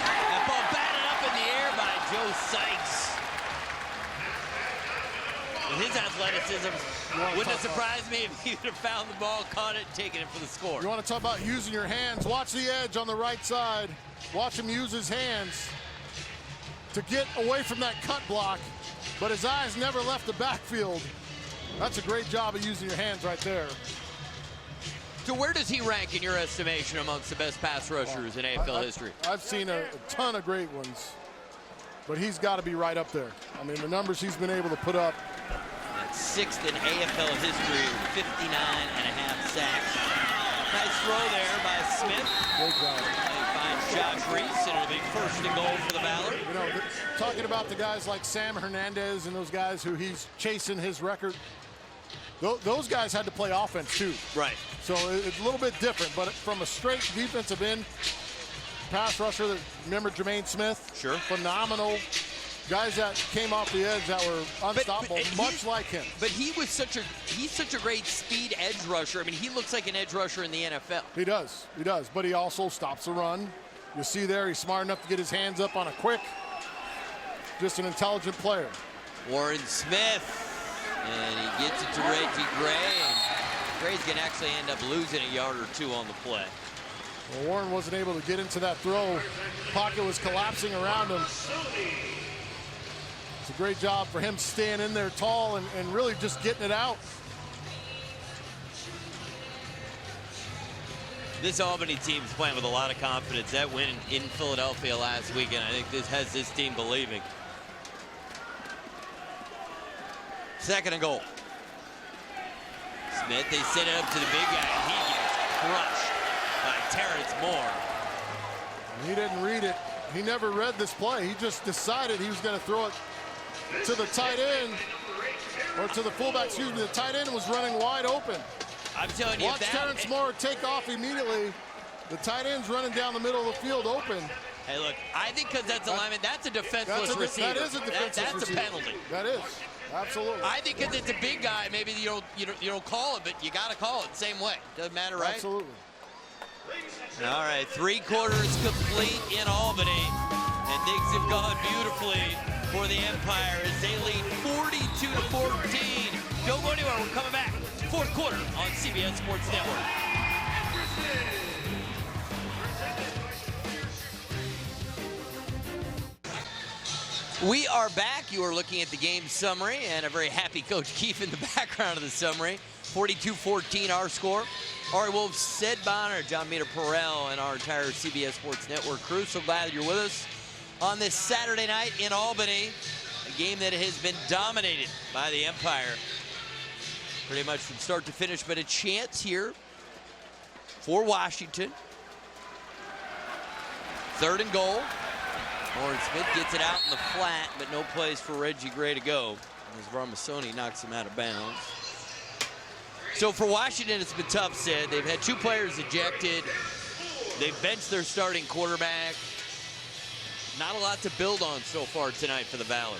That ball batted up in the air by Joe Sykes. With his athleticism, wouldn't have surprised me if he would have found the ball, caught it, and taken it for the score. You want to talk about using your hands? Watch the edge on the right side. Watch him use his hands to get away from that cut block, but his eyes never left the backfield. That's a great job of using your hands right there. So where does he rank in your estimation amongst the best pass rushers in AFL history? I've seen a ton of great ones, but he's got to be right up there. I mean, the numbers he's been able to put up. That's 6th in AFL history, 59.5 sacks. Nice throw there by Smith. Great job. Finds Josh Reese, and it'll be 1st and goal for the Valor. You know, talking about the guys like Sam Hernandez and those guys who he's chasing his record, those guys had to play offense too. Right. So it's a little bit different, but from a straight defensive end, pass rusher, remember Jermaine Smith? Sure. Phenomenal. Guys that came off the edge that were unstoppable, much like him. But he's such a great speed edge rusher. I mean, he looks like an edge rusher in the NFL. He does, but he also stops the run. You see there, he's smart enough to get his hands up on a quick. Just an intelligent player. Warren Smith, and he gets it to Reggie Gray, and Gray's gonna actually end up losing a yard or two on the play. Well, Warren wasn't able to get into that throw. Pocket was collapsing around him. It's a great job for him staying in there tall and really just getting it out. This Albany team is playing with a lot of confidence. That win in Philadelphia last weekend, I think this has this team believing. 2nd and goal. Smith, they send it up to the big guy. He gets crushed by Terrence Moore. He didn't read it. He never read this play. He just decided he was going to throw it to the tight end, or to the fullback, excuse me. The tight end was running wide open. I'm telling you, watch Terrence Moore take off immediately. The tight end's running down the middle of the field open. Hey, look, I think because that's a lineman, that's a defenseless receiver. That is a defenseless receiver. That's a penalty. That is, absolutely. I think because it's a big guy, maybe you don't call it, but you got to call it the same way. Doesn't matter, right? Absolutely. All right, 3 quarters complete in Albany, and things have gone beautifully for the Empire as they lead 42-14. Don't go anywhere. We're coming back. 4th quarter on CBS Sports Network. We are back. You are looking at the game summary, and a very happy Coach Keefe in the background of the summary. 42-14 our score. Ari Wolf, Sid Bonner, John Meter Perrell, and our entire CBS Sports Network crew. So glad that you're with us on this Saturday night in Albany. A game that has been dominated by the Empire pretty much from start to finish, but a chance here for Washington. 3rd and goal. Warren Smith gets it out in the flat, but no place for Reggie Gray to go as Varmasoni knocks him out of bounds. So for Washington, it's been tough, Sid. They've had 2 players ejected. They've benched their starting quarterback. Not a lot to build on so far tonight for the Valor.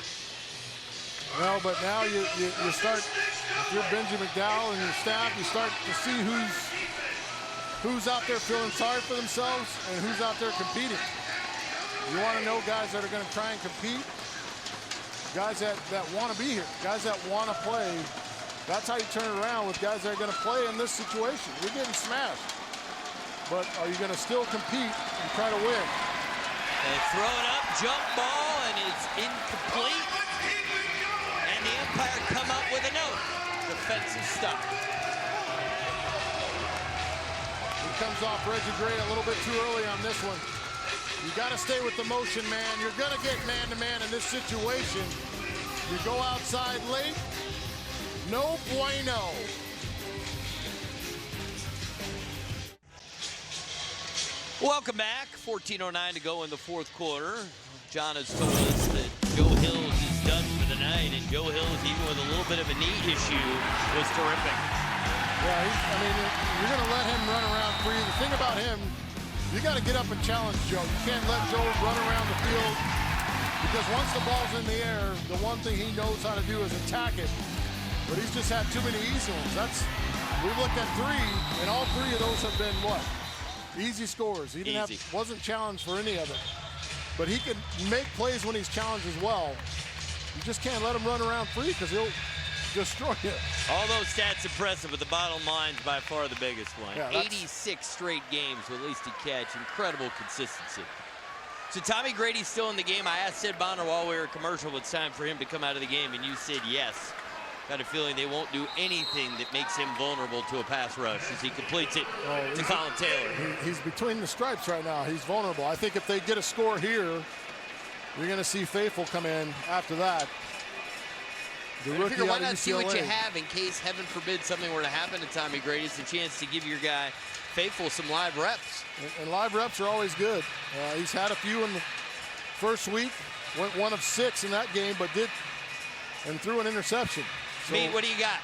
No, but now you start, if you're Benji McDowell and your staff, you start to see who's out there feeling sorry for themselves and who's out there competing. You want to know guys that are going to try and compete, guys that want to be here, guys that want to play. That's how you turn it around with guys that are going to play in this situation. You're getting smashed, but are you going to still compete and try to win? They throw it up, jump ball, and it's incomplete. And the Empire come up with another defensive stop. He comes off Reggie Gray a little bit too early on this one. You got to stay with the motion, man. You're going to get man-to-man in this situation. You go outside late, no bueno. Welcome back. 14:09 to go in the 4th quarter. John has told us that Joe Hills is done for the night, and Joe Hills, even with a little bit of a knee issue, was terrific. Yeah, I mean, you're going to let him run around free. The thing about him, you got to get up and challenge Joe. You can't let Joe run around the field, because once the ball's in the air, the one thing he knows how to do is attack it. But he's just had too many easy ones. We looked at 3, and all 3 of those have been what? Easy scores. He wasn't challenged for any of it. But he can make plays when he's challenged as well. You just can't let him run around free because he'll destroy you. All those stats impressive, but the bottom line's by far the biggest one. Yeah, 86 straight games with at least a catch. Incredible consistency. So Tommy Grady's still in the game. I asked Sid Bonner while we were commercial it's time for him to come out of the game, and you said yes. Got a feeling they won't do anything that makes him vulnerable to a pass rush as he completes it to Colin Taylor. He's between the stripes right now. He's vulnerable. I think if they get a score here, you're going to see Faithful come in after that. The rookie why out of not UCLA. See what you have in case, heaven forbid, something were to happen to Tommy Grady. It's a chance to give your guy Faithful some live reps. And live reps are always good. He's had a few in the first week. Went 1 of 6 in that game, but threw an interception. So, Pete, what do you got?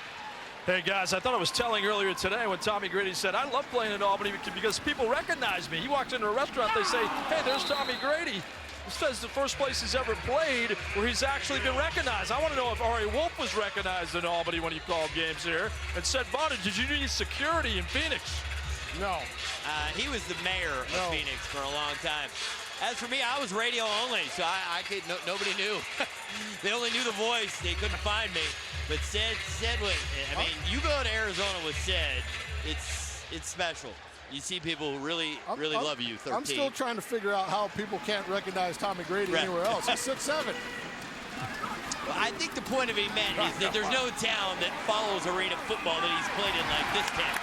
Hey, guys, I thought I was telling earlier today when Tommy Grady said, I love playing in Albany because people recognize me. He walked into a restaurant, they say, hey, there's Tommy Grady. This is the first place he's ever played where he's actually been recognized. I want to know if Ari Wolf was recognized in Albany when he called games here. And said, Bonner, did you need security in Phoenix? No. He was the mayor of Phoenix for a long time. As for me, I was radio only, so I could, nobody knew. They only knew the voice. They couldn't find me. But Sid I mean, you go to Arizona with Sid, it's special. You see people who really love you, 13. I'm still trying to figure out how people can't recognize Tommy Grady anywhere else. He's 6'7". Well, I think the point of it meant is that there's no town that follows arena football that he's played in like this town.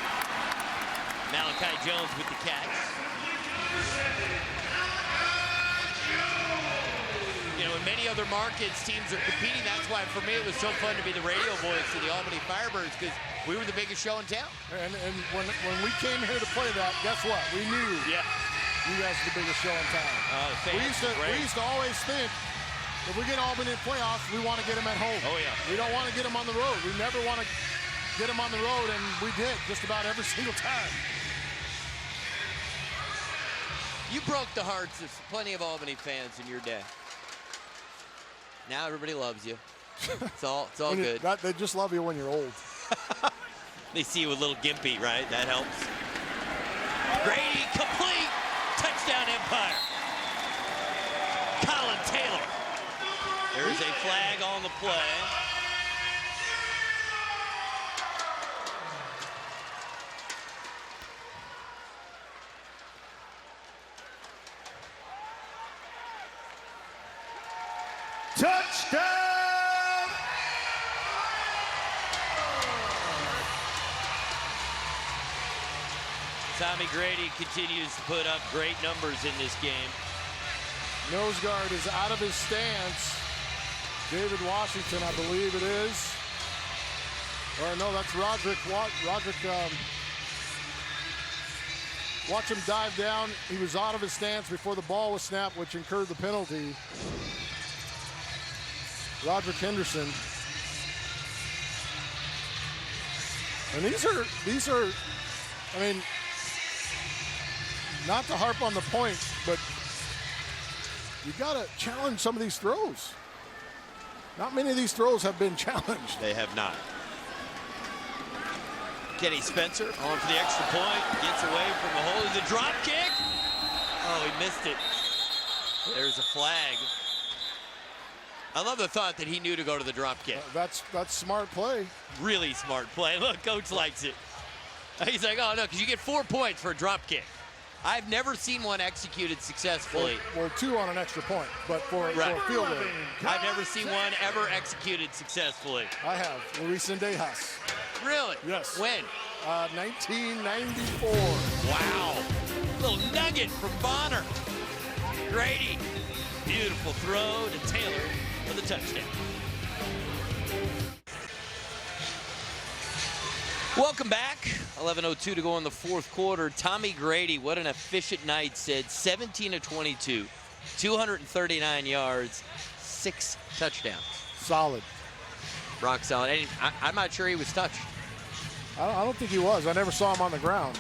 Malachi Jones with the catch. You know, in many other markets, teams are competing. That's why, for me, it was so fun to be the radio voice of the Albany Firebirds, because We were the biggest show in town. And when we came here to play that, guess what? We knew you guys were the biggest show in town. We used to always think, if we get Albany in playoffs, we want to get them at home. Oh, yeah. We don't want to get them on the road. We never want to get them on the road, and we did just about every single time. You broke the hearts of plenty of Albany fans in your day. Now everybody loves you. It's all good. They just love you when you're old. They see you with a little gimpy, right? That helps. Grady, complete. Touchdown, Empire. Colin Taylor. There's a flag on the play. Touchdown! Tommy Grady continues to put up great numbers in this game. Nose guard is out of his stance. David Washington, I believe it is. Or no, that's Roderick. Watch him dive down. He was out of his stance before the ball was snapped, which incurred the penalty. Roderick Henderson. And these are, I mean, not to harp on the point, but you gotta challenge some of these throws. Not many of these throws have been challenged. They have not. Kenny Spencer on for the extra point. Gets away from the hole. The drop kick. Oh, he missed it. There's a flag. I love the thought that he knew to go to the drop kick. That's smart play. Really smart play. Look, coach likes it. He's like, oh no, because you get 4 points for a drop kick. I've never seen one excecuted successfully. Well, 2 on an extra point, but for a field goal. I've never seen one ever executed successfully. I have. Luis Sendejas. Really? Yes. When? 1994. Wow. Little nugget from Bonner. Grady. Beautiful throw to Taylor for the touchdown. Welcome back. 11:02 to go in the fourth quarter. Tommy Grady, what an efficient night, said 17 of 22, 239 yards, 6 touchdowns. Solid. Rock solid. And I'm not sure he was touched. I don't think he was. I never saw him on the ground.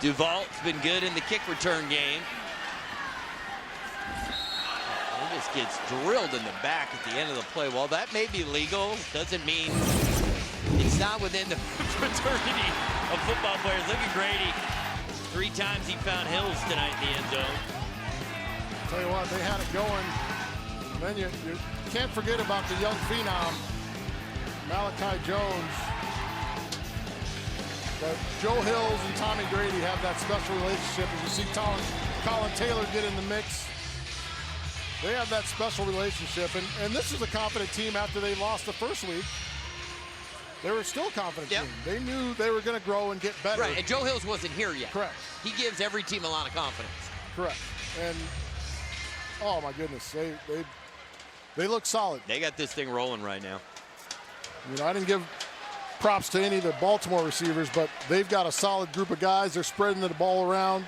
Duvalt's been good in the kick return game. He just gets drilled in the back at the end of the play. While that may be legal, doesn't mean it's not within the fraternity of football players. Look at Grady. 3 times he found Hills tonight in the end zone. Tell you what, they had it going. And then you can't forget about the young phenom, Malachi Jones. But Joe Hills and Tommy Grady have that special relationship. As you see Colin Taylor get in the mix, they have that special relationship. And this is a confident team after they lost the first week. They were still a confident team. They knew they were going to grow and get better. Right, and Joe Hills wasn't here yet. Correct. He gives every team a lot of confidence. Correct. And, oh my goodness, they look solid. They got this thing rolling right now. You know, I didn't give props to any of the Baltimore receivers, but they've got a solid group of guys. They're spreading the ball around.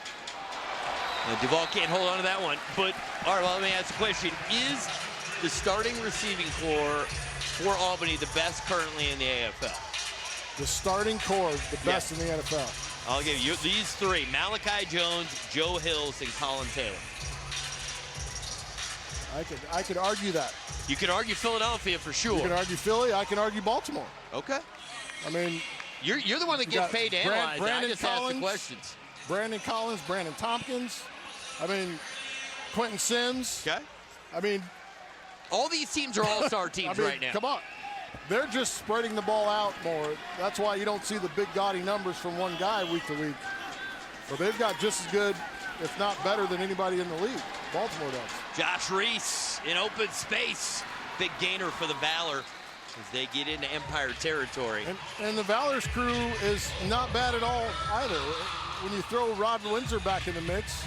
Now, Duvall can't hold on to that one. But, all right, well, let me ask a question. Is the starting receiving corps for Albany the best currently in the AFL? The starting corps is the best in the NFL. I'll give you these 3, Malachi Jones, Joe Hills, and Colin Taylor. I could argue that. You could argue Philadelphia for sure. You can argue Philly. I can argue Baltimore. Okay. I mean, you're the one that gets paid to analyze. Brandon I just Collins, ask the questions. Brandon Collins, Brandon Tompkins. I mean, Quentin Sims. Okay. I mean, all these teams are all-star teams right now. Come on. They're just spreading the ball out more. That's why you don't see the big gaudy numbers from one guy week to week. But they've got just as good, if not better, than anybody in the league. Baltimore does. Josh Reese in open space. Big gainer for the Valor as they get into Empire territory. And the Valor's crew is not bad at all either. When you throw Rod Windsor back in the mix,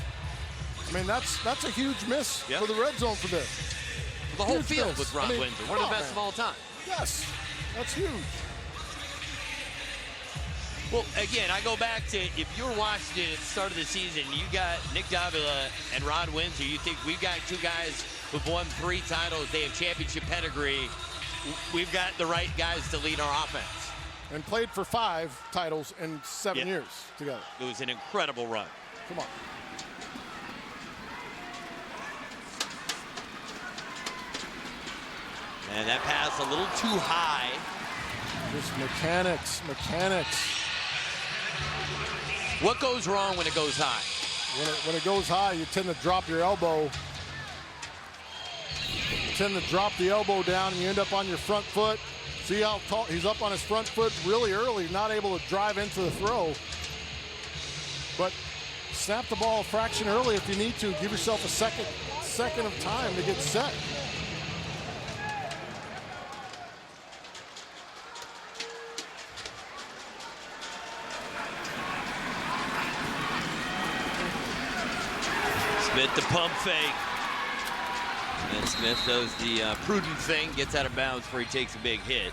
I mean, that's a huge miss for the red zone for this. The whole field with Rod Windsor. One of the best of all time. Yes, that's huge. Well, again, I go back to, if you're Washington at the start of the season, you got Nick Davila and Rod Windsor. You think we've got two guys who've won 3 titles. They have championship pedigree. We've got the right guys to lead our offense. And played for 5 titles in 7 years together. It was an incredible run. Come on. And that pass a little too high. Just mechanics. What goes wrong when it goes high? When it goes high, you tend to drop your elbow. You tend to drop the elbow down, and you end up on your front foot. See how tall he's up on his front foot really early, not able to drive into the throw. But snap the ball a fraction early if you need to. Give yourself a second of time to get set. Smith the pump fake. And Smith does the prudent thing, gets out of bounds before he takes a big hit.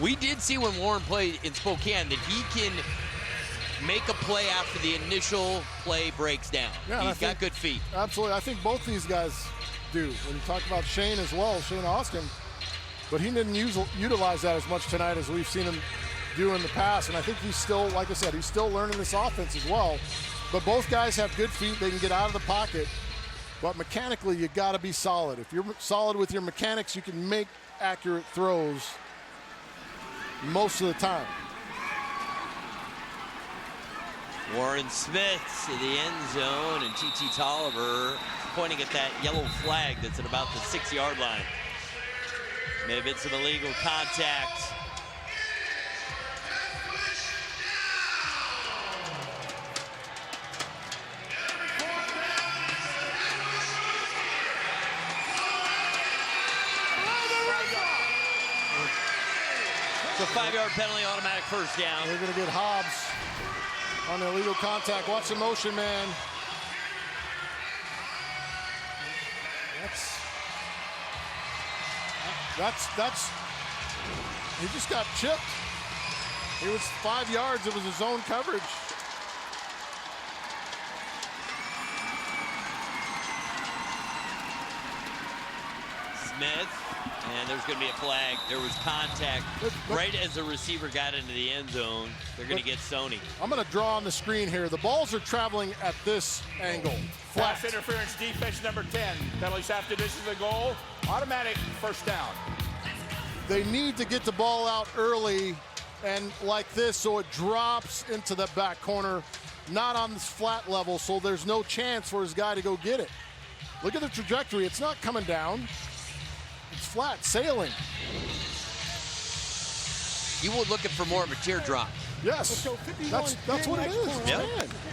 We did see when Warren played in Spokane that he can make a play after the initial play breaks down. Yeah, he's got good feet. Absolutely. I think both these guys do. When you talk about Shane as well, Shane Austin, but he didn't utilize that as much tonight as we've seen him do in the past. And I think he's still, like I said, he's still learning this offense as well. But both guys have good feet. They can get out of the pocket. But mechanically, you got to be solid. If you're solid with your mechanics, you can make accurate throws most of the time. Warren Smith to the end zone, and T.T. Tolliver pointing at that yellow flag that's at about the 6-yard line. May have been some illegal contact. So 5-yard penalty, automatic first down. They're going to get Hobbs on the illegal contact. Watch the motion, man. That's he just got chipped. It was 5 yards. It was his zone coverage. Smith, and there's going to be a flag. There was contact right as the receiver got into the end zone. They're going to get Sony. I'm going to draw on the screen here. The balls are traveling at this angle. Flat. Pass interference, defense number 10. Penalties after this is the goal. Automatic first down. They need to get the ball out early and like this so it drops into the back corner, not on this flat level, so there's no chance for his guy to go get it. Look at the trajectory. It's not coming down. It's flat, sailing. You were looking for more of a teardrop. Yes, that's what it is. Yep.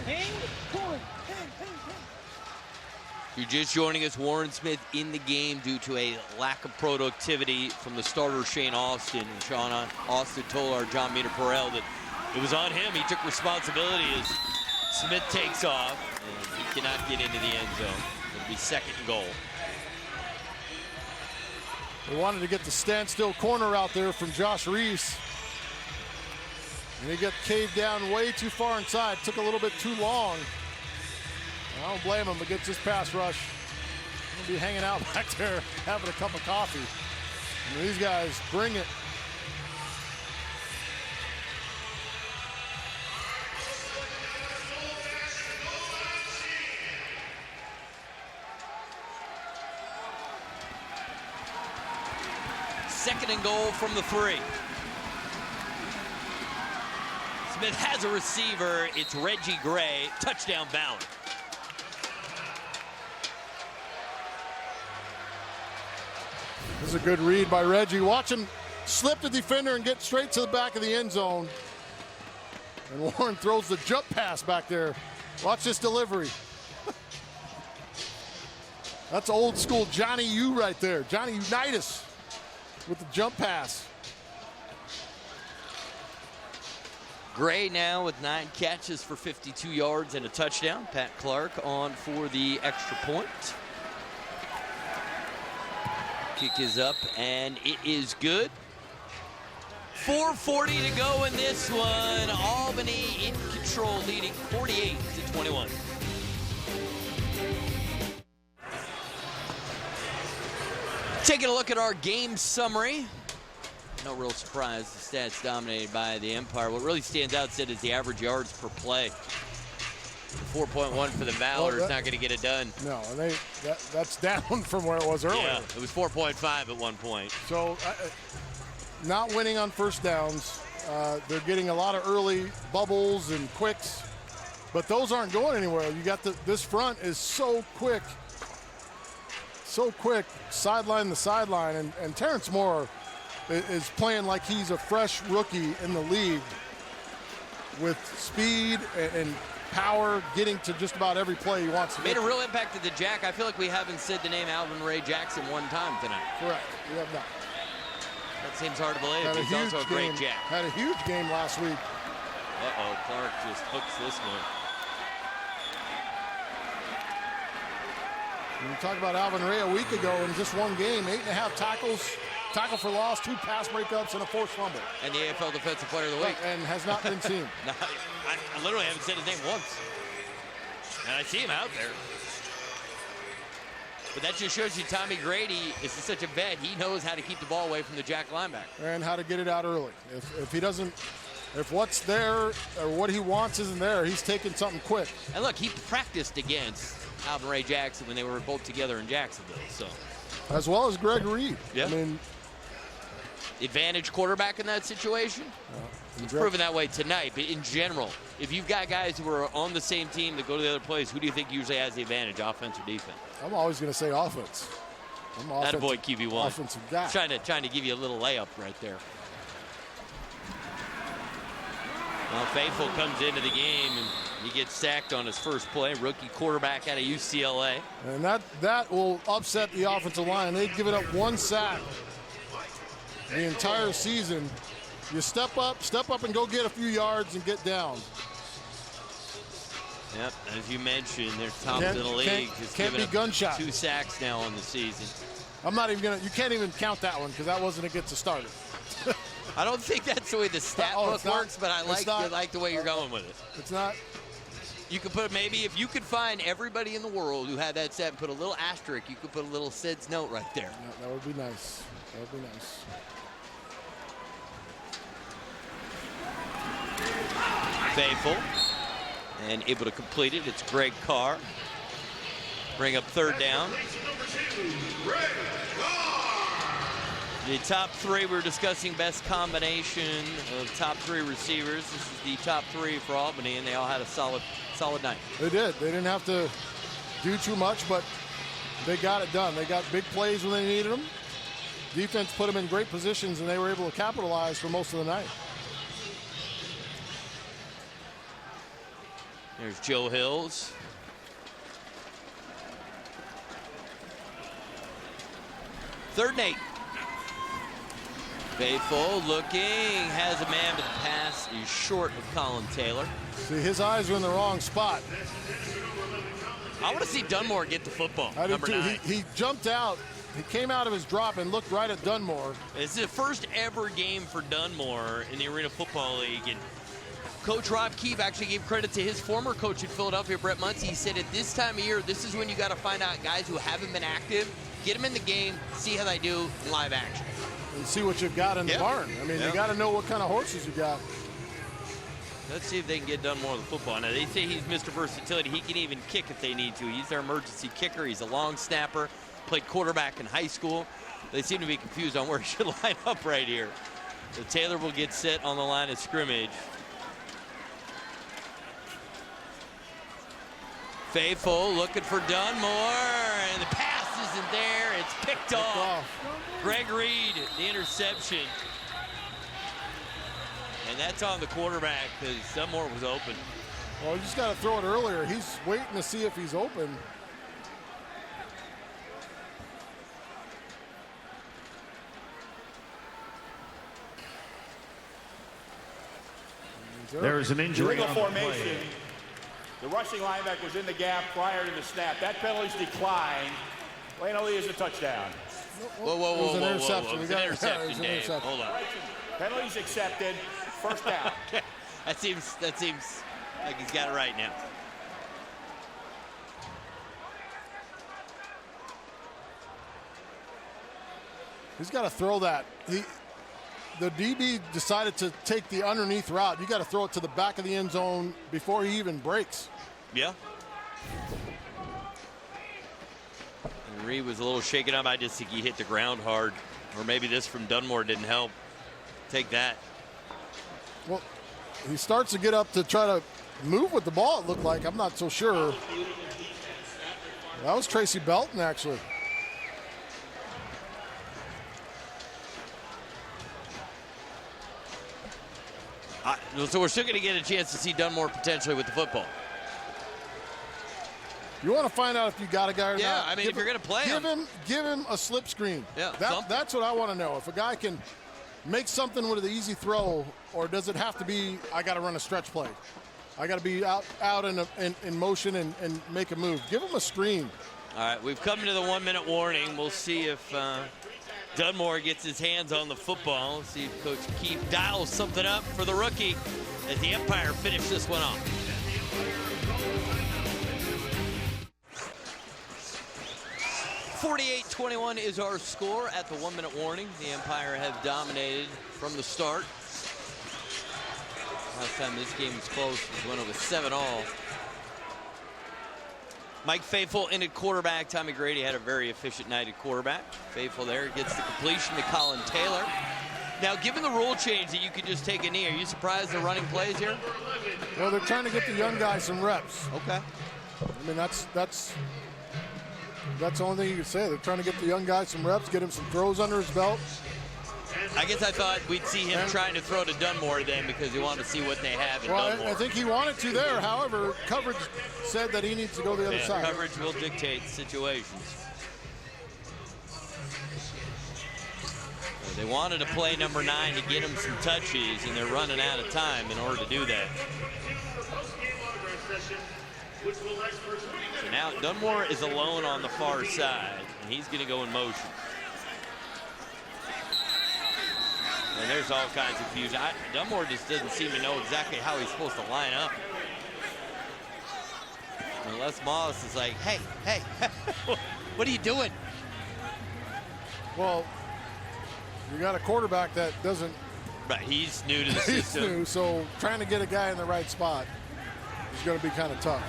Man. You're just joining us. Warren Smith in the game due to a lack of productivity from the starter, Shane Austin. And Sean Austin told our John Meter-Perel that it was on him. He took responsibility as Smith takes off, and he cannot get into the end zone. It'll be second and goal. They wanted to get the standstill corner out there from Josh Reese. And he got caved down way too far inside. Took a little bit too long. I don't blame him against this pass rush. He'll be hanging out back there having a cup of coffee. And these guys bring it. Second and goal from the 3. Smith has a receiver. It's Reggie Gray. Touchdown, Valor. This is a good read by Reggie. Watch him slip the defender and get straight to the back of the end zone. And Warren throws the jump pass back there. Watch this delivery. That's old school Johnny U right there. Johnny Unitas with the jump pass. Gray now with 9 catches for 52 yards and a touchdown. Pat Clark on for the extra point. Kick is up, and it is good. 4:40 to go in this one. Albany in control, leading 48-21. Taking a look at our game summary. No real surprise, the stats dominated by the Empire. What really stands out, Sid, is the average yards per play. 4.1 for the Valor is not going to get it done. No, and that's down from where it was earlier. Yeah, it was 4.5 at one point. So, not winning on first downs. They're getting a lot of early bubbles and quicks, but those aren't going anywhere. You got this front is so quick, sideline to sideline, and Terrence Moore is playing like he's a fresh rookie in the league with speed and power, getting to just about every play he wants to. Made a real impact at the Jack. I feel like we haven't said the name Alvin Ray Jackson one time tonight. Correct. We have not. That seems hard to believe. He's also a great Jack. Had a huge game last week. Uh-oh, Clark just hooks this one. We talked about Alvin Ray a week ago in just one game, 8.5 tackles, tackle for loss, 2 pass breakups, and a forced fumble. And the AFL Defensive Player of the Week. And has not been seen. No, I literally haven't said his name once. And I see him out there. But that just shows you Tommy Grady is such a vet. He knows how to keep the ball away from the Jack linebacker. And how to get it out early. If what's there or what he wants isn't there, he's taking something quick. And look, he practiced against Alvin Ray Jackson when they were both together in Jacksonville. So, as well as Greg Reed. Yeah. I mean, advantage quarterback in that situation. It's proven that way tonight. But in general, if you've got guys who are on the same team that go to the other plays, who do you think usually has the advantage, offense or defense? I'm always going to say offense. That boy QB1. Offensive guy. Trying to give you a little layup right there. Well, Faithful comes into the game and he gets sacked on his first play. Rookie quarterback out of UCLA. And that will upset the offensive line. They've given up 1 sack the entire season. You step up and go get a few yards and get down. Yep, as you mentioned, they're top in the league. Can't be gunshot. 2 sacks now on the season. I'm not even you can't even count that one because that wasn't against a starter. I don't think that's the way the stat book works, but I like the way you're going with it. It's not. You could put, maybe if you could find everybody in the world who had that set and put a little asterisk, you could put a little Sid's note right there. Yeah, that would be nice. That would be nice. Faithful and able to complete it. It's Greg Carr. Bring up 3rd down. The top 3, we were discussing best combination of top 3 receivers. This is the top 3 for Albany, and they all had a solid night. They did. They didn't have to do too much, but they got it done. They got big plays when they needed them. Defense put them in great positions, and they were able to capitalize for most of the night. There's Joe Hills. Third and 8. Faithful looking, has a man, but the pass is short of Colin Taylor. See, his eyes were in the wrong spot. I want to see Dunmore get the football. Number 9. He jumped out. He came out of his drop and looked right at Dunmore. It's the first ever game for Dunmore in the Arena Football League. And Coach Rob Keefe actually gave credit to his former coach in Philadelphia, Brett Muncie. He said at this time of year, this is when you got to find out guys who haven't been active, get them in the game, see how they do in live action. And see what you've got in the barn. I mean, you got to know what kind of horses you got. Let's see if they can get Dunmore the football. Now, they say he's Mr. Versatility. He can even kick if they need to. He's their emergency kicker. He's a long snapper, played quarterback in high school. They seem to be confused on where he should line up right here. So Taylor will get set on the line of scrimmage. Faithful looking for Dunmore, and the pass isn't there. It's picked off. Greg Reed, the interception. And that's on the quarterback because Dunmore was open. Well, you just got to throw it earlier. He's waiting to see if he's open. There is an injury Illegal on the formation. play. The rushing linebacker was in the gap prior to the snap. That penalty's declined. Lane Lee is a touchdown. Whoa, whoa, It was whoa, an whoa, interception. whoa. It We was an got- interception, it was an Dave. interception. Hold on. Penalties accepted. First down. That seems like he's got it right now. He's got to throw that. The DB decided to take the underneath route. You got to throw it to the back of the end zone before he even breaks. Yeah. And Reed was a little shaken up. I just think he hit the ground hard. Or maybe this from Dunmore didn't help. Take that. Well, he starts to get up to try to move with the ball, it looked like. I'm not so sure. That was Tracy Belton, actually. So we're still going to get a chance to see Dunmore potentially with the football. You want to find out if you got a guy or not? Yeah, I mean, if you're going to play him. Give him a slip screen. Yeah, that's what I want to know. If a guy can make something with an easy throw, or does it have to be, I got to run a stretch play? I got to be out in motion and make a move. Give him a screen. All right, we've come to the 1 minute warning. We'll see if Dunmore gets his hands on the football. See if Coach Keefe dials something up for the rookie as the Empire finish this one off. .28-21 is our score at the 1 minute warning. The Empire have dominated from the start. Last time this game was close was when it was 7-all. Mike Faithful in at quarterback. Tommy Grady had a very efficient night at quarterback. Faithful there gets the completion to Colin Taylor. Now, given the rule change that you could just take a knee, are you surprised they're running plays here? Well, they're trying to get the young guys some reps. Okay. I mean, that's the only thing you can say. They're trying to get the young guy some reps, get him some throws under his belt. I guess I thought we'd see him trying to throw to Dunmore then because he wanted to see what they have in Dunmore. I think he wanted to there. However, coverage said that he needs to go the other side. Coverage will dictate situations. They wanted to play number 9 to get him some touches, and they're running out of time in order to do that. So now Dunmore is alone on the far side, and he's going to go in motion. And there's all kinds of confusion. Dunmore just doesn't seem to know exactly how he's supposed to line up. And Les Moss is like, hey, what are you doing? Well, you got a quarterback that doesn't. Right, he's new to the He's system. new, so trying to get a guy in the right spot is going to be kind of tough.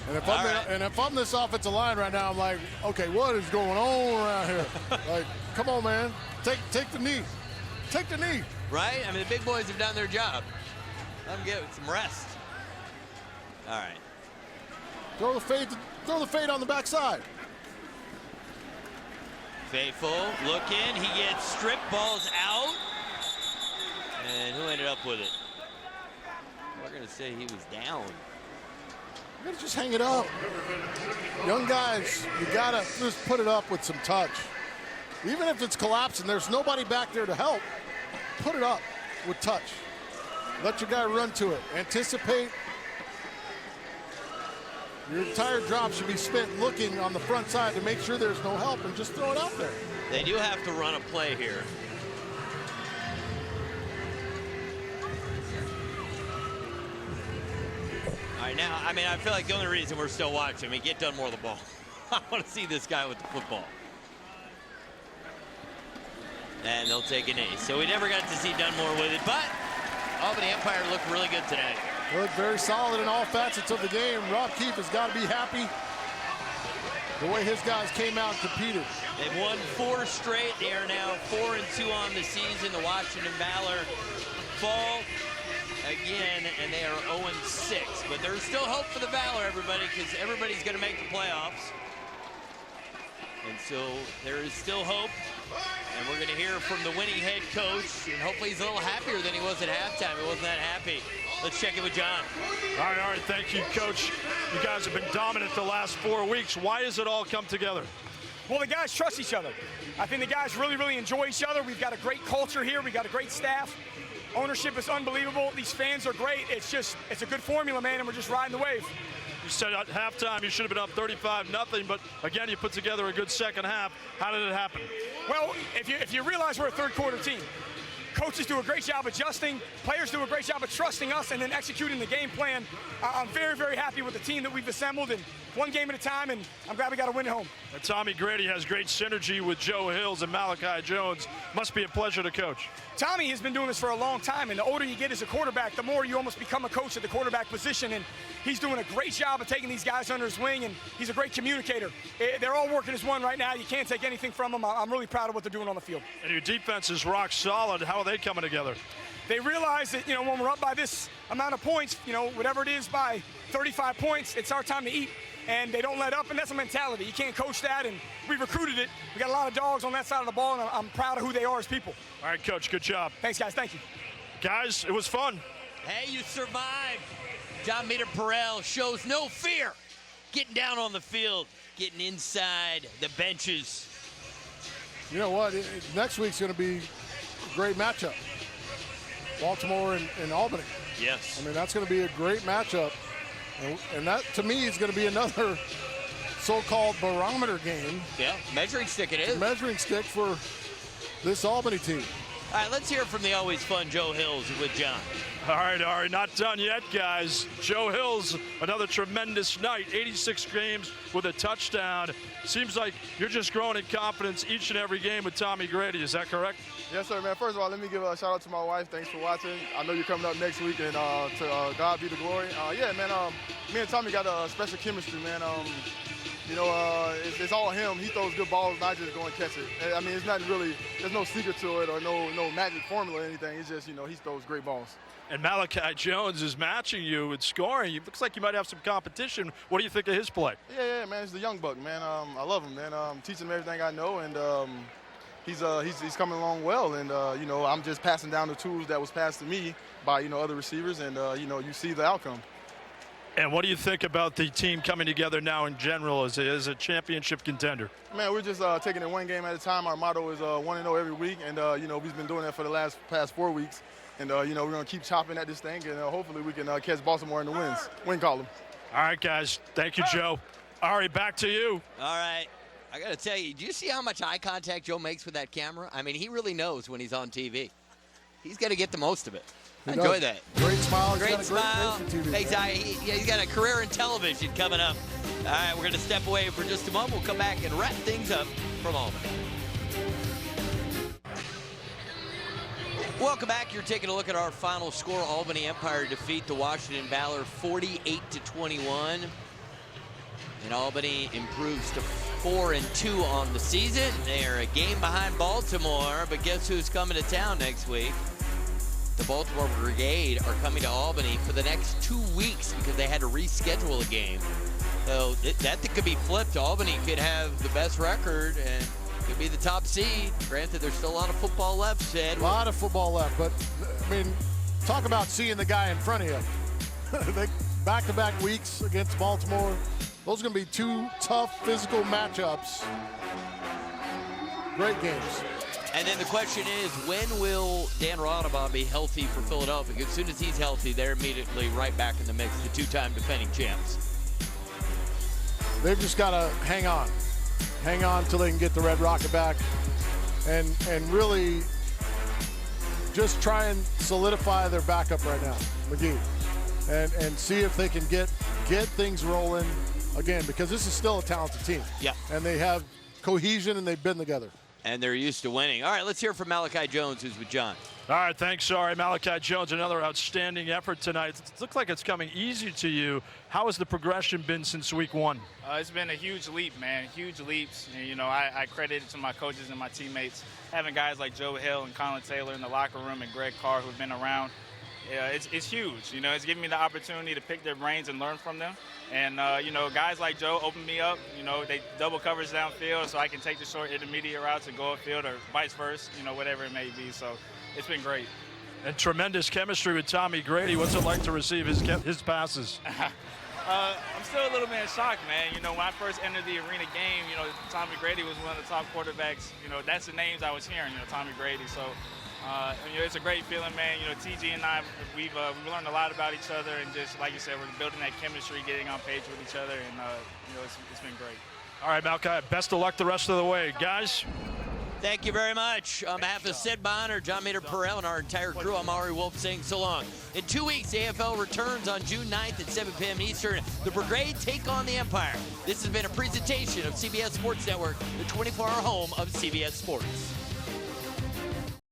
And if I'm this offensive line right now, I'm like, okay, what is going on around here? Like, come on, man, take the knee, take the knee. Right? I mean, the big boys have done their job. Let them get some rest. All right. Throw the fade on the backside. Faithful looking, he gets stripped, ball's out. And who ended up with it? We're gonna say he was down. You gotta just hang it up. Young guys, you gotta just put it up with some touch. Even if it's collapsing, there's nobody back there to help. Put it up with touch. Let your guy run to it. Anticipate. Your entire drop should be spent looking on the front side to make sure there's no help and just throw it out there. They do have to run a play here. All right, now, I mean, I feel like the only reason we're still watching, we get Dunmore the ball. I want to see this guy with the football. And they'll take an ace. So we never got to see Dunmore with it, but Albany Empire looked really good today. Looked very solid in all facets of the game. Rob Keefe has got to be happy the way his guys came out and competed. They've won 4 straight. They are now 4-2 on the season. The Washington Valor fall again, and they are 0-6. But there's still hope for the Valor, everybody, because everybody's going to make the playoffs. And so there is still hope. And we're going to hear from the winning head coach, and hopefully he's a little happier than he was at halftime. He wasn't that happy. Let's check in with John. All right, thank you, Coach. You guys have been dominant the last 4 weeks. Why does it all come together? Well, the guys trust each other. I think the guys really enjoy each other. We've got a great culture here. We've got a great staff. Ownership is unbelievable. These fans are great. It's a good formula, man, and we're just riding the wave. You said at halftime you should have been up 35-0, but again, you put together a good second half. How did it happen? Well, if you realize we're a third quarter team, coaches do a great job adjusting, players do a great job of trusting us and then executing the game plan. I'm very, very happy with the team that we've assembled, and one game at a time, and I'm glad we got to win at home. And Tommy Grady has great synergy with Joe Hills and Malachi Jones. Must be a pleasure to coach. Tommy has been doing this for a long time, and the older you get as a quarterback, the more you almost become a coach at the quarterback position, and he's doing a great job of taking these guys under his wing, and he's a great communicator. They're all working as one right now. You can't take anything from them. I'm really proud of what they're doing on the field. And your defense is rock solid. How are they coming together? They realize that, when we're up by this amount of points, whatever it is, by 35 points, it's our time to eat. And they don't let up, and that's a mentality. You can't coach that, and we recruited it. We got a lot of dogs on that side of the ball, and I'm proud of who they are as people. All right, Coach, good job. Thanks, guys. Thank you. Guys, it was fun. Hey, you survived. John Mita Perrell shows no fear. Getting down on the field, getting inside the benches. You know what? Next week's going to be a great matchup. Baltimore and Albany. Yes. I mean, that's going to be a great matchup. And that, to me, is going to be another so-called barometer game. Yeah, measuring stick it is. Measuring stick for this Albany team. All right, let's hear from the always fun Joe Hills with John. All right, not done yet, guys. Joe Hills, another tremendous night, 86 games with a touchdown. Seems like you're just growing in confidence each and every game with Tommy Grady. Is that correct? Yes, sir, man. First of all, let me give a shout out to my wife. Thanks for watching. I know you're coming up next week, and to God be the glory. Yeah, man, me and Tommy got a special chemistry, man. It's all him. He throws good balls, and I just go and catch it. I mean, it's not really, there's no secret to it or no magic formula or anything. It's just, he throws great balls. And Malachi Jones is matching you with scoring. It looks like you might have some competition. What do you think of his play? Yeah, man. He's the young buck, man. I love him, man. Teaching him everything I know, and he's coming along well. And I'm just passing down the tools that was passed to me by other receivers, and you see the outcome. And what do you think about the team coming together now in general as a championship contender? Man, we're just taking it one game at a time. Our motto is 1-0 every week, and we've been doing that for the past 4 weeks. And, we're going to keep chopping at this thing, and hopefully we can catch Baltimore in the win column. All right, guys. Thank you, Joe. Ari, back to you. All right. I got to tell you, do you see how much eye contact Joe makes with that camera? I mean, he really knows when he's on TV. He's got to get the most of it. I enjoy that. Great smile. Great smile. He's got a career in television coming up. All right, we're going to step away for just a moment. We'll come back and wrap things up from Albany. Welcome back. You're taking a look at our final score. Albany Empire defeat the Washington Valor 48-21. And Albany improves to 4-2 on the season. They are a game behind Baltimore, but guess who's coming to town next week? The Baltimore Brigade are coming to Albany for the next 2 weeks because they had to reschedule a game. So that could be flipped. Albany could have the best record and could be the top seed. Granted, there's still a lot of football left, Sid. A lot of football left, but, I mean, talk about seeing the guy in front of you. Back-to-back weeks against Baltimore. Those are going to be two tough physical matchups. Great games. And then the question is, when will Dan Rodabaugh be healthy for Philadelphia? Because as soon as he's healthy, they're immediately right back in the mix, the two-time defending champs. They've just got to hang on. Hang on until they can get the Red Rocket back and really just try and solidify their backup right now, McGee, and see if they can get things rolling again, because this is still a talented team. Yeah. And they have cohesion and they've been together. And they're used to winning. All right, let's hear from Malachi Jones, who's with John. All right, thanks, sorry. Malachi Jones, another outstanding effort tonight. It looks like it's coming easy to you. How has the progression been since week one? It's been a huge leap, man, huge leaps. And, I credit it to my coaches and my teammates. Having guys like Joe Hill and Colin Taylor in the locker room and Greg Carr who've been around, it's huge. It's giving me the opportunity to pick their brains and learn from them. And, guys like Joe open me up. They double coverage downfield so I can take the short intermediate routes and go upfield or vice versa, whatever it may be. So it's been great. And tremendous chemistry with Tommy Grady. What's it like to receive his passes? I'm still a little bit in shock, man. When I first entered the arena game, Tommy Grady was one of the top quarterbacks. That's the names I was hearing, Tommy Grady. So It's a great feeling, man. TG and I, we've learned a lot about each other, and just like you said, we're building that chemistry, getting on page with each other, and it's been great. All right, Malachi, best of luck the rest of the way. Guys? Thank you very much. On behalf of Sid Bonner, John Meter Perrell, and our entire crew, I'm Ari Wolf saying so long. In 2 weeks, the AFL returns on June 9th at 7 p.m. Eastern. The Brigade take on the Empire. This has been a presentation of CBS Sports Network, the 24-hour home of CBS Sports.